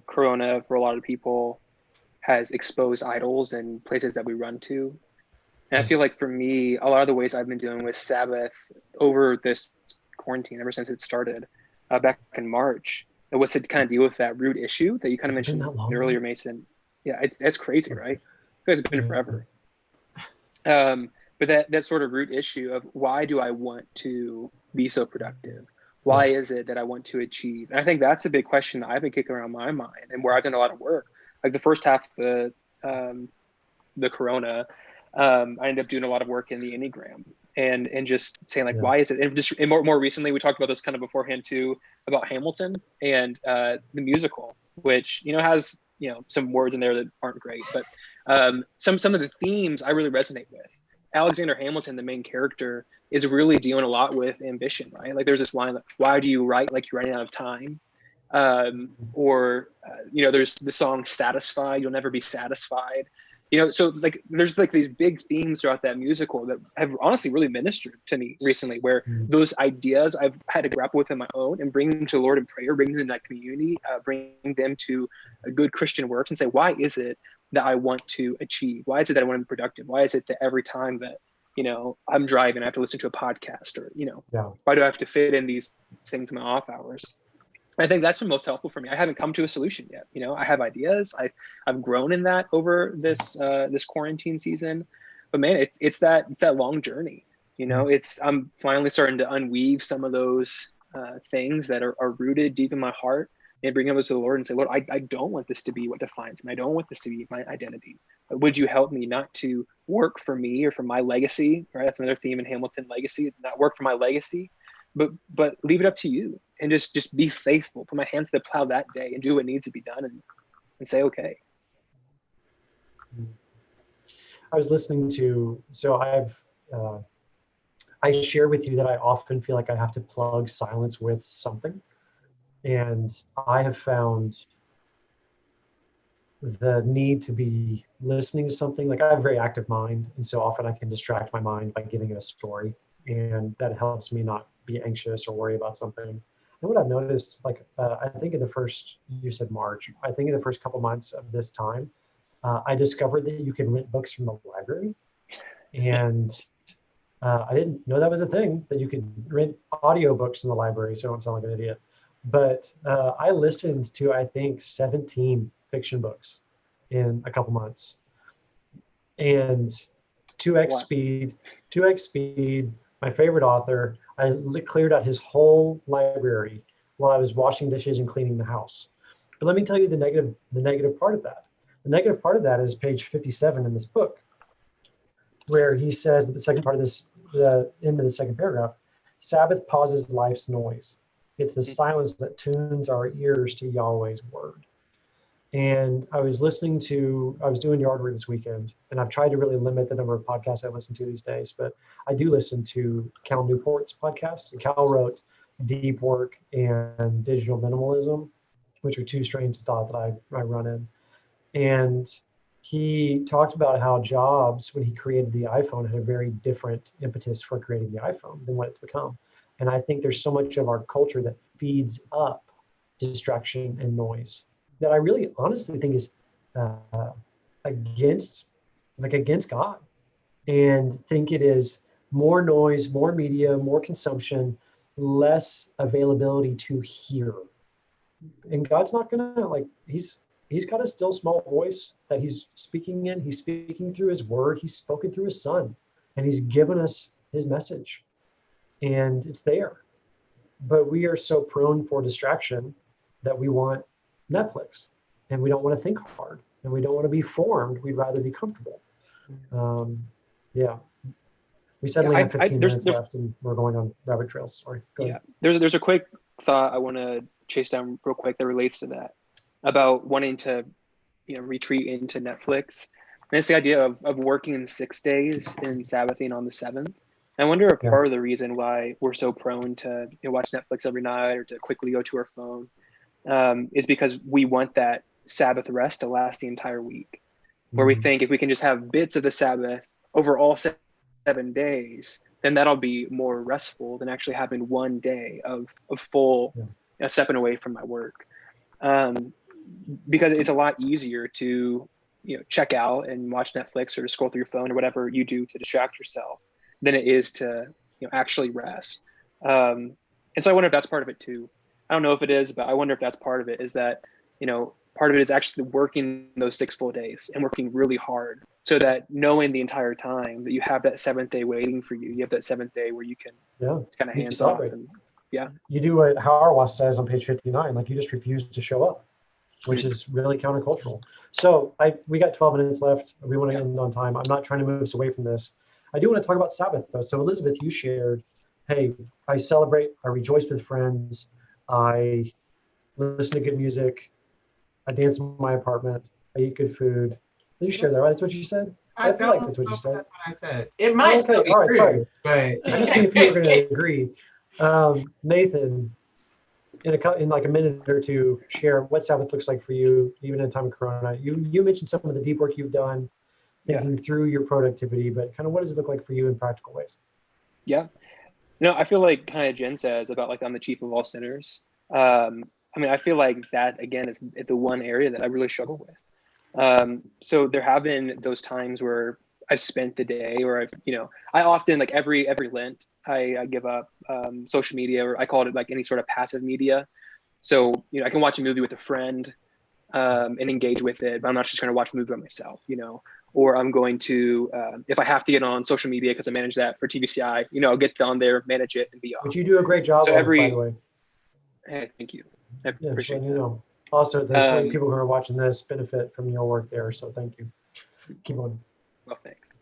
Corona, for a lot of people, has exposed idols and places that we run to. And I feel like for me, a lot of the ways I've been dealing with Sabbath over this quarantine, ever since it started back in March, it was to kind of deal with that root issue that you kind of mentioned earlier, Mason. Yeah, it's crazy, right? You guys have been forever. But that sort of root issue of why do I want to be so productive? Why is it that I want to achieve? And I think that's a big question that I've been kicking around my mind and where I've done a lot of work. Like the first half of the Corona, I ended up doing a lot of work in the Enneagram and just saying like, why is it? And more recently, we talked about this kind of beforehand too, about Hamilton and the musical, which, has, some words in there that aren't great, but some of the themes I really resonate with. Alexander Hamilton, the main character, is really dealing a lot with ambition, right? Like there's this line like, why do you write like you're running out of time? There's the song Satisfied, you'll never be satisfied. So like there's like these big themes throughout that musical that have honestly really ministered to me recently, where those ideas I've had to grapple with on my own and bring them to the Lord in prayer, bring them to that community, bring them to a good Christian work and say, why is it that I want to achieve? Why is it that I want to be productive? Why is it that every time that, I'm driving, I have to listen to a podcast or, why do I have to fit in these things in my off hours? I think that's been most helpful for me. I haven't come to a solution yet. I have ideas. I've grown in that over this quarantine season, but man, it's that long journey. I'm finally starting to unweave some of those things that are rooted deep in my heart and bring them to the Lord and say, Lord, I don't want this to be what defines me. I don't want this to be my identity. But would you help me not to work for me or for my legacy? Right, that's another theme in Hamilton, legacy. Not work for my legacy, but leave it up to you, and just be faithful. Put my hands to the plow that day and do what needs to be done, and say okay. I was listening to, I share with you that I often feel like I have to plug silence with something. And I have found the need to be listening to something. Like, I have a very active mind. And so often I can distract my mind by giving it a story. And that helps me not be anxious or worry about something. And what I've noticed, like, I think in the first, you said March, I think in the first couple months of this time, I discovered that you can rent books from the library. And I didn't know that was a thing, that you could rent audiobooks in the library, so I don't sound like an idiot. But I listened to, I think, 17 fiction books in a couple months. And 2x speed, my favorite author, I cleared out his whole library while I was washing dishes and cleaning the house. But let me tell you the negative part of that. The negative part of that is page 57 in this book, where he says, the second part of this, the end of the second paragraph, Sabbath pauses life's noise. It's the silence that tunes our ears to Yahweh's word. And I was doing yard work this weekend, and I've tried to really limit the number of podcasts I listen to these days, but I do listen to Cal Newport's podcast. And Cal wrote Deep Work and Digital Minimalism, which are two strains of thought that I run in. And he talked about how Jobs, when he created the iPhone, had a very different impetus for creating the iPhone than what it's become. And I think there's so much of our culture that feeds up distraction and noise that I really honestly think is against God, and think it is more noise, more media, more consumption, less availability to hear. And God's not gonna, like, he's got a still small voice that he's speaking in. He's speaking through his word. He's spoken through his son, and he's given us his message, and it's there. But we are so prone for distraction that we want Netflix, and we don't want to think hard, and we don't want to be formed. We'd rather be comfortable. Yeah. We suddenly have 15 minutes left, and we're going on rabbit trails. Sorry. Go ahead. There's a quick thought I want to chase down real quick that relates to that, about wanting to, retreat into Netflix. And it's the idea of working in 6 days and Sabbathing on the 7th. I wonder if part of the reason why we're so prone to watch Netflix every night or to quickly go to our phone is because we want that Sabbath rest to last the entire week, where we think if we can just have bits of the Sabbath over all 7 days, then that'll be more restful than actually having one day of full stepping away from my work. Because it's a lot easier to check out and watch Netflix or to scroll through your phone or whatever you do to distract yourself than it is to actually rest. And so I wonder if that's part of it too. I don't know if it is, but I wonder if that's part of it, is that part of it is actually working those 6 full days and working really hard, so that knowing the entire time that you have that 7th day waiting for you. You have that 7th day where you can kind of hands off. And, you do what Hauerwas says on page 59, like, you just refuse to show up, which is really countercultural. So we got 12 minutes left. We want to end on time. I'm not trying to move us away from this. I do want to talk about Sabbath, though. So Elizabeth, you shared, hey, I celebrate, I rejoice with friends, I listen to good music, I dance in my apartment, I eat good food. Did you share that, right? That's what you said? I feel like that's what you said. That's what I said. It might still be all right, true, sorry. But I'm just seeing if you were going to agree. Nathan, in like a minute or two, share what Sabbath looks like for you, even in a time of Corona. You mentioned some of the deep work you've done, thinking through your productivity, but kind of what does it look like for you in practical ways? Yeah. No, I feel like kind of Jen says about, like, I'm the chief of all sinners. I feel like that, again, is the one area that I really struggle with. So there have been those times where I've spent the day, or I often, like, every Lent, I give up social media, or I call it like any sort of passive media. So, I can watch a movie with a friend and engage with it, but I'm not just going to watch a movie by myself, or I'm going to, if I have to get on social media because I manage that for TVCI, I'll get on there, manage it, and be off. Which you do a great job of, by the way. Hey, thank you. I appreciate that. Also, the 20 people who are watching this benefit from your work there, so thank you. Keep on. Well, thanks.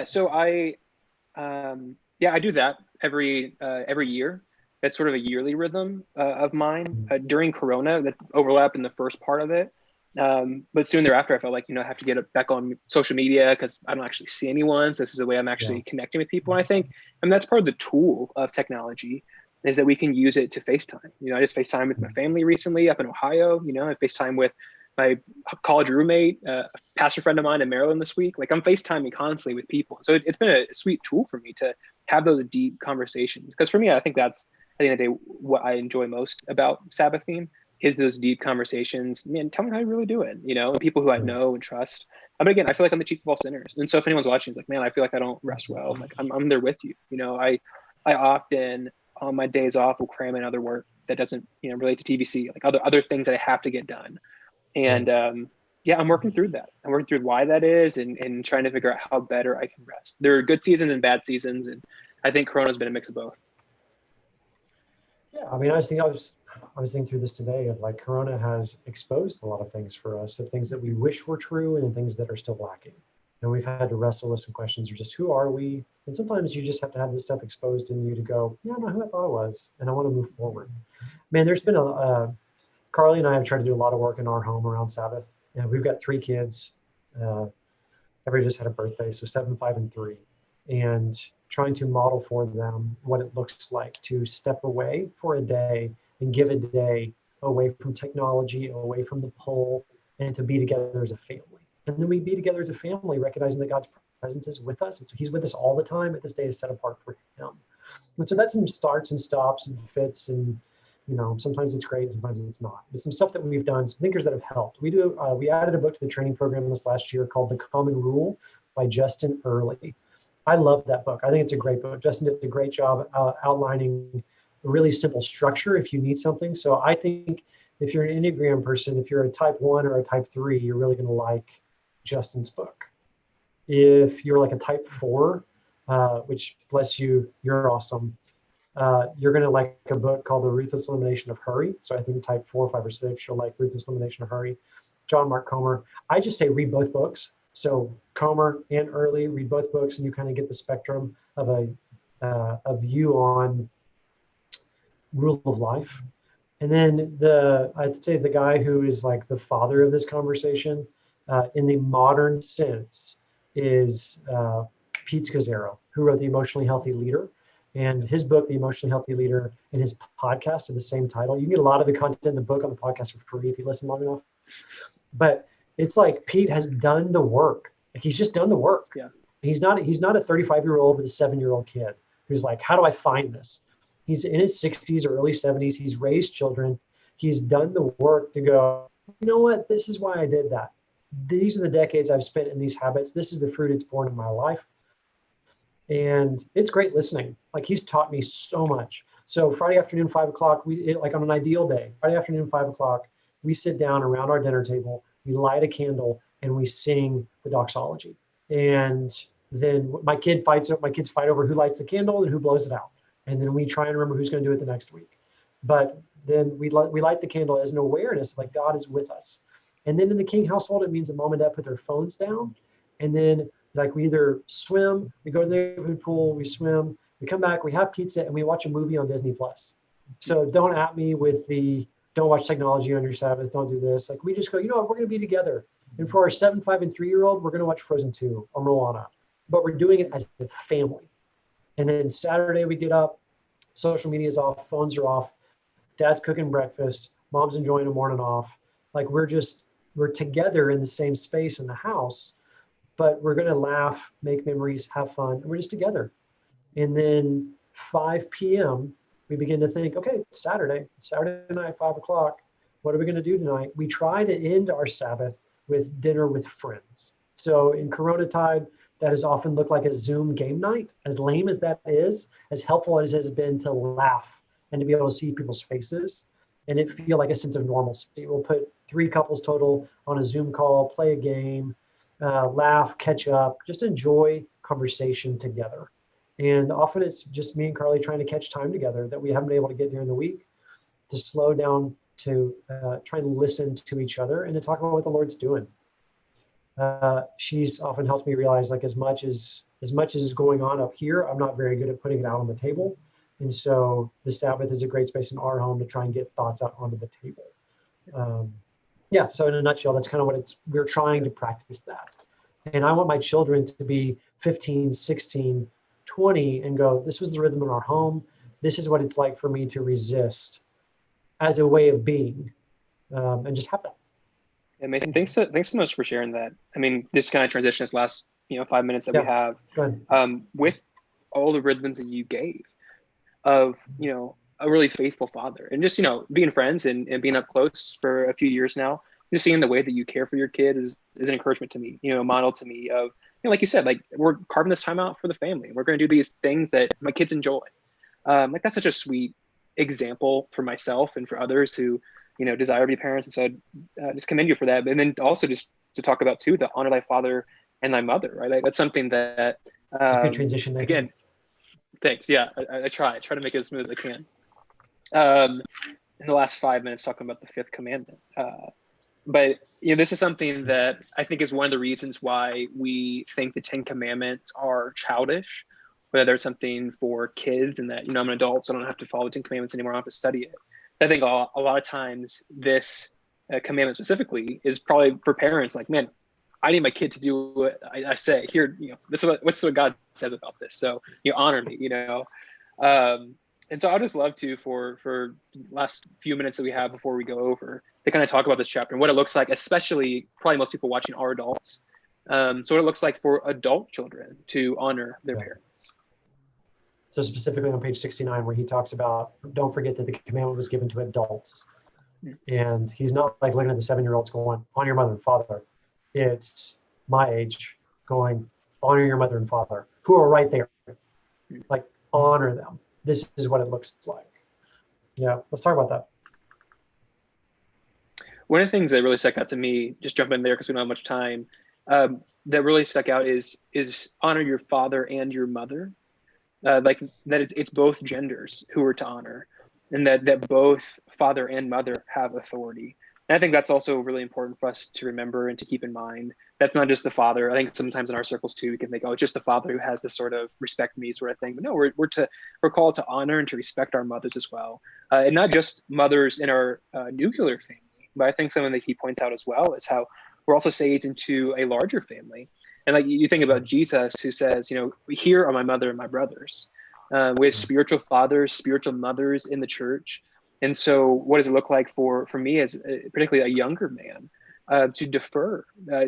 So I do that every year. That's sort of a yearly rhythm of mine. During Corona, that overlapped in the first part of it. But soon thereafter, I felt like, I have to get back on social media because I don't actually see anyone. So this is the way I'm actually connecting with people. And I think, that's part of the tool of technology, is that we can use it to FaceTime. I just FaceTime with my family recently up in Ohio. I FaceTime with my college roommate, a pastor friend of mine in Maryland this week. Like, I'm FaceTiming constantly with people. So it's been a sweet tool for me to have those deep conversations. Because for me, I think that's, at the end of the day, what I enjoy most about Sabbathing is those deep conversations. Man, tell me how you really do it, and people who I know and trust. But again, I feel like I'm the chief of all sinners. And so if anyone's watching, it's like, man, I feel like I don't rest well. I'm like, I'm there with you. I often on my days off will cram in other work that doesn't, relate to TVC, like other things that I have to get done. And I'm working through that. I'm working through why that is and trying to figure out how better I can rest. There are good seasons and bad seasons. And I think Corona's been a mix of both. Yeah, I mean, I was thinking through this today of like Corona has exposed a lot of things for us, of things that we wish were true and things that are still lacking. And we've had to wrestle with some questions of just who are we? And sometimes you just have to have this stuff exposed in you to go, yeah, I'm not who I thought I was, and I want to move forward. Man, there's been Carly and I have tried to do a lot of work in our home around Sabbath. And we've got 3 kids. Everybody just had a birthday, so 7, 5, and 3. And trying to model for them what it looks like to step away for a day and give a day away from technology, away from the pull, and to be together as a family. And then we be together as a family, recognizing that God's presence is with us. And so he's with us all the time, but this day is set apart for him. And so that's some starts and stops and fits, and sometimes it's great, sometimes it's not. But some stuff that we've done, some thinkers that have helped. We added a book to the training program this last year called The Common Rule by Justin Earley. I love that book. I think it's a great book. Justin did a great job outlining a really simple structure if you need something. So I think if you're an Enneagram person, if you're a type 1 or a type 3, you're really going to like Justin's book. If you're like a type 4, which bless you, you're awesome. You're going to like a book called The Ruthless Elimination of Hurry. So I think type 4, 5, or 6, you'll like Ruthless Elimination of Hurry. John Mark Comer. I just say read both books. So Comer and Early, read both books, and you kind of get the spectrum of a view on rule of life. And then I'd say the guy who is like the father of this conversation in the modern sense is Pete Scazzaro, who wrote The Emotionally Healthy Leader. And his book, The Emotionally Healthy Leader, and his podcast are the same title. You can get a lot of the content in the book on the podcast for free if you listen long enough. But it's like Pete has done the work. Like, he's just done the work. Yeah. He's not a 35-year-old with a 7-year-old kid who's like, how do I find this? He's in his 60s or early 70s. He's raised children. He's done the work to go, you know what? This is why I did that. These are the decades I've spent in these habits. This is the fruit it's borne in my life. And it's great listening. Like, he's taught me so much. So Friday afternoon, 5 o'clock, like on an ideal day, Friday afternoon, 5 o'clock, we sit down around our dinner table, we light a candle, and we sing the doxology. And then my kids fight over who lights the candle and who blows it out. And then we try and remember who's going to do it the next week. But then we light the candle as an awareness of like God is with us. And then in the King household, it means that mom and dad put their phones down. And then like we either swim, we go to the neighborhood pool, we swim, we come back, we have pizza, and we watch a movie on Disney Plus. So don't at me with don't watch technology on your Sabbath, don't do this. Like, we just go, we're going to be together. And for our 7, 5, and 3-year-old, we're going to watch Frozen 2 or Moana. But we're doing it as a family. And then Saturday we get up, social media is off, phones are off, dad's cooking breakfast, mom's enjoying a morning off. Like, we're together in the same space in the house, but we're going to laugh, make memories, have fun, and we're just together. And then 5 p.m., we begin to think, okay, it's Saturday night, 5 o'clock. What are we going to do tonight? We try to end our Sabbath with dinner with friends. So in Corona tide, that has often looked like a Zoom game night. As lame as that is, as helpful as it has been to laugh and to be able to see people's faces and it feel like a sense of normalcy. We'll put 3 couples total on a Zoom call, play a game, laugh, catch up, just enjoy conversation together. And often it's just me and Carly trying to catch time together that we haven't been able to get during the week, to slow down, to try and listen to each other and to talk about what the Lord's doing. She's often helped me realize, like, as much as as much as is going on up here, I'm not very good at putting it out on the table. And so the Sabbath is a great space in our home to try and get thoughts out onto the table. Yeah, so in a nutshell, that's kind of what we're trying to practice that. And I want my children to be 15, 16, 20 and go, this was the rhythm in our home. This is what it's like for me to resist as a way of being, and just have that. Amazing. Thanks so much for sharing that. I mean, this kind of transition this last 5 minutes that we have with all the rhythms that you gave of a really faithful father, and just being friends and being up close for a few years now. Just seeing the way that you care for your kid is an encouragement to me. A model to me of like you said, like we're carving this time out for the family. We're going to do these things that my kids enjoy. Like that's such a sweet example for myself and for others who desire to be parents. And so I just commend you for that. And then also just to talk about too, the honor thy father and thy mother, right? Like, that's something that it's a good transition. Again, thanks. Yeah, I try to make it as smooth as I can. In the last 5 minutes talking about the fifth commandment. But this is something that I think is one of the reasons why we think the 10 Commandments are childish, whether there's something for kids and that, I'm an adult, so I don't have to follow the 10 Commandments anymore. I don't have to study it. I think a lot of times this commandment specifically is probably for parents like, man, I need my kid to do what I say here. This is what God says about this. So honor me, and so I'd just love to, for the last few minutes that we have before we go over, to kind of talk about this chapter and what it looks like, especially probably most people watching are adults. So what it looks like for adult children to honor their parents. So specifically on page 69, where he talks about, don't forget that the commandment was given to adults. And he's not like looking at the 7-year-olds going, honor your mother and father. It's my age going, honor your mother and father, who are right there. Like, honor them. This is what it looks like. Yeah, let's talk about that. One of the things that really stuck out to me, just jump in there because we don't have much time, that really stuck out is honor your father and your mother. Like that it's both genders who are to honor, and that both father and mother have authority. And I think that's also really important for us to remember and to keep in mind. That's not just the father. I think sometimes in our circles too, we can think, oh, it's just the father who has this sort of respect me sort of thing. But no, we're called to honor and to respect our mothers as well. And not just mothers in our nuclear family, but I think something that he points out as well is how we're also saved into a larger family. And like you think about Jesus, who says, here are my mother and my brothers. We have spiritual fathers, spiritual mothers in the church. And so what does it look like for me as particularly a younger man to defer,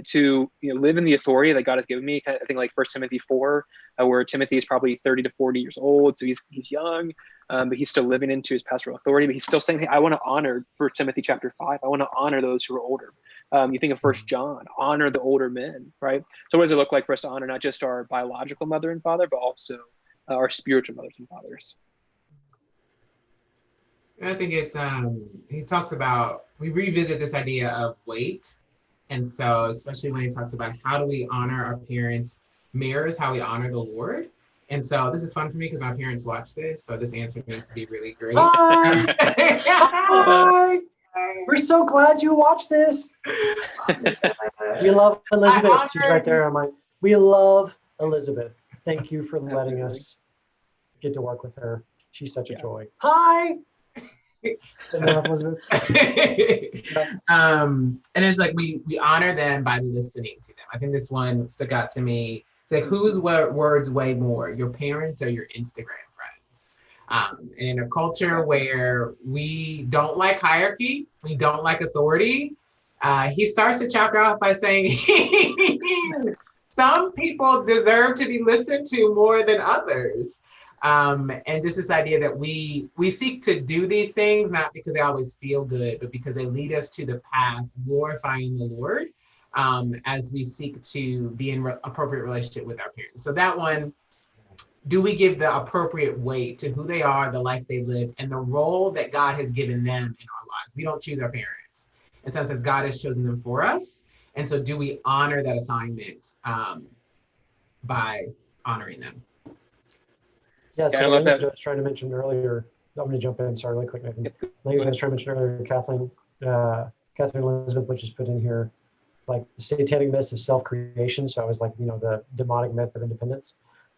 to live in the authority that God has given me? I think like 1 Timothy 4, where Timothy is probably 30 to 40 years old. So he's young, but he's still living into his pastoral authority. But he's still saying, hey, I want to honor, 1 Timothy chapter 5, I want to honor those who are older. You think of 1 John, honor the older men, right? So what does it look like for us to honor not just our biological mother and father, but also our spiritual mothers and fathers? I think it's he talks about, we revisit this idea of weight, and so especially when he talks about how do we honor our parents mirrors how we honor the Lord. And so this is fun for me because my parents watch this, so this answer needs to be really great. Hi. Hi. We're so glad you watched this. We love Elizabeth. She's right there on my. We love Elizabeth. Thank you for letting us get to work with her. She's such a joy. Hi. And it's like we honor them by listening to them. I think this one stuck out to me. It's like, whose words weigh more, your parents or your Instagram friends? And in a culture where we don't like hierarchy, we don't like authority, he starts the chapter off by saying some people deserve to be listened to more than others. And just this idea that we seek to do these things, not because they always feel good, but because they lead us to the path glorifying the Lord, as we seek to be in appropriate relationship with our parents. So that one, do we give the appropriate weight to who they are, the life they live, and the role that God has given them in our lives? We don't choose our parents. In some sense, God has chosen them for us. And so do we honor that assignment by honoring them? Yeah, so language I was trying to mention earlier, I'm going to jump in, sorry, really quick. Language I was trying to mention earlier, Catherine Elizabeth, which is put in here, like the satanic myth of self-creation. So I was like, the demonic myth of independence.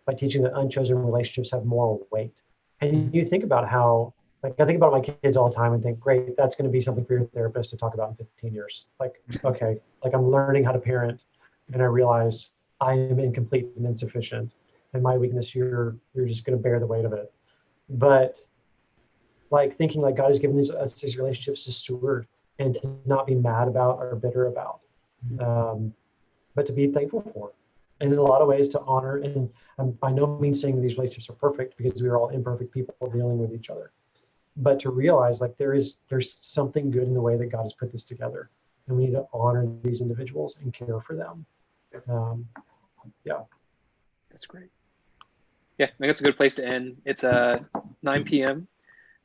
by teaching that unchosen relationships have moral weight. And you think about how, like, I think about my kids all the time and think, great, that's going to be something for your therapist to talk about in 15 years. Like, okay, like I'm learning how to parent, and I realize I am incomplete and insufficient, and my weakness, you're just going to bear the weight of it. But like thinking like God has given us these relationships to steward and to not be mad about or bitter about, but to be thankful for. And in a lot of ways to honor, and I'm by no means saying these relationships are perfect, because we are all imperfect people dealing with each other. But to realize like there's something good in the way that God has put this together, and we need to honor these individuals and care for them. Yeah. That's great. Yeah, I think that's a good place to end. It's 9 p.m.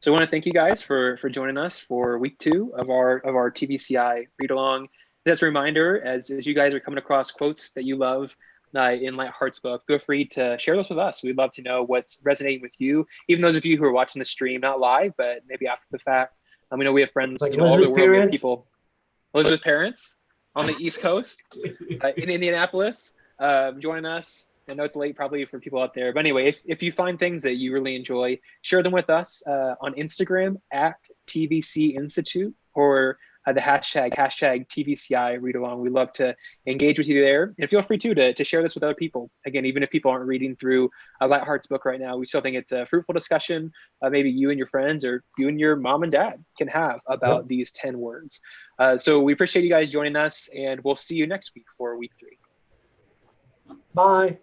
So I want to thank you guys for joining us for week 2 of our TVCI read along. Just a reminder, as you guys are coming across quotes that you love in Light Heart's book, feel free to share those with us. We'd love to know what's resonating with you, even those of you who are watching the stream, not live, but maybe after the fact. We know we have friends Like all over the world. We have parents. people, Elizabeth's parents on the East Coast, in Indianapolis, join us. I know it's late probably for people out there, but anyway, if you find things that you really enjoy, share them with us on Instagram at TVC Institute, or the hashtag TVCI read along. We love to engage with you there, and feel free to share this with other people. Again, even if people aren't reading through Light Heart's book right now, we still think it's a fruitful discussion. Maybe you and your friends, or you and your mom and dad, can have about these 10 words. So we appreciate you guys joining us, and we'll see you next week for week 3. Bye.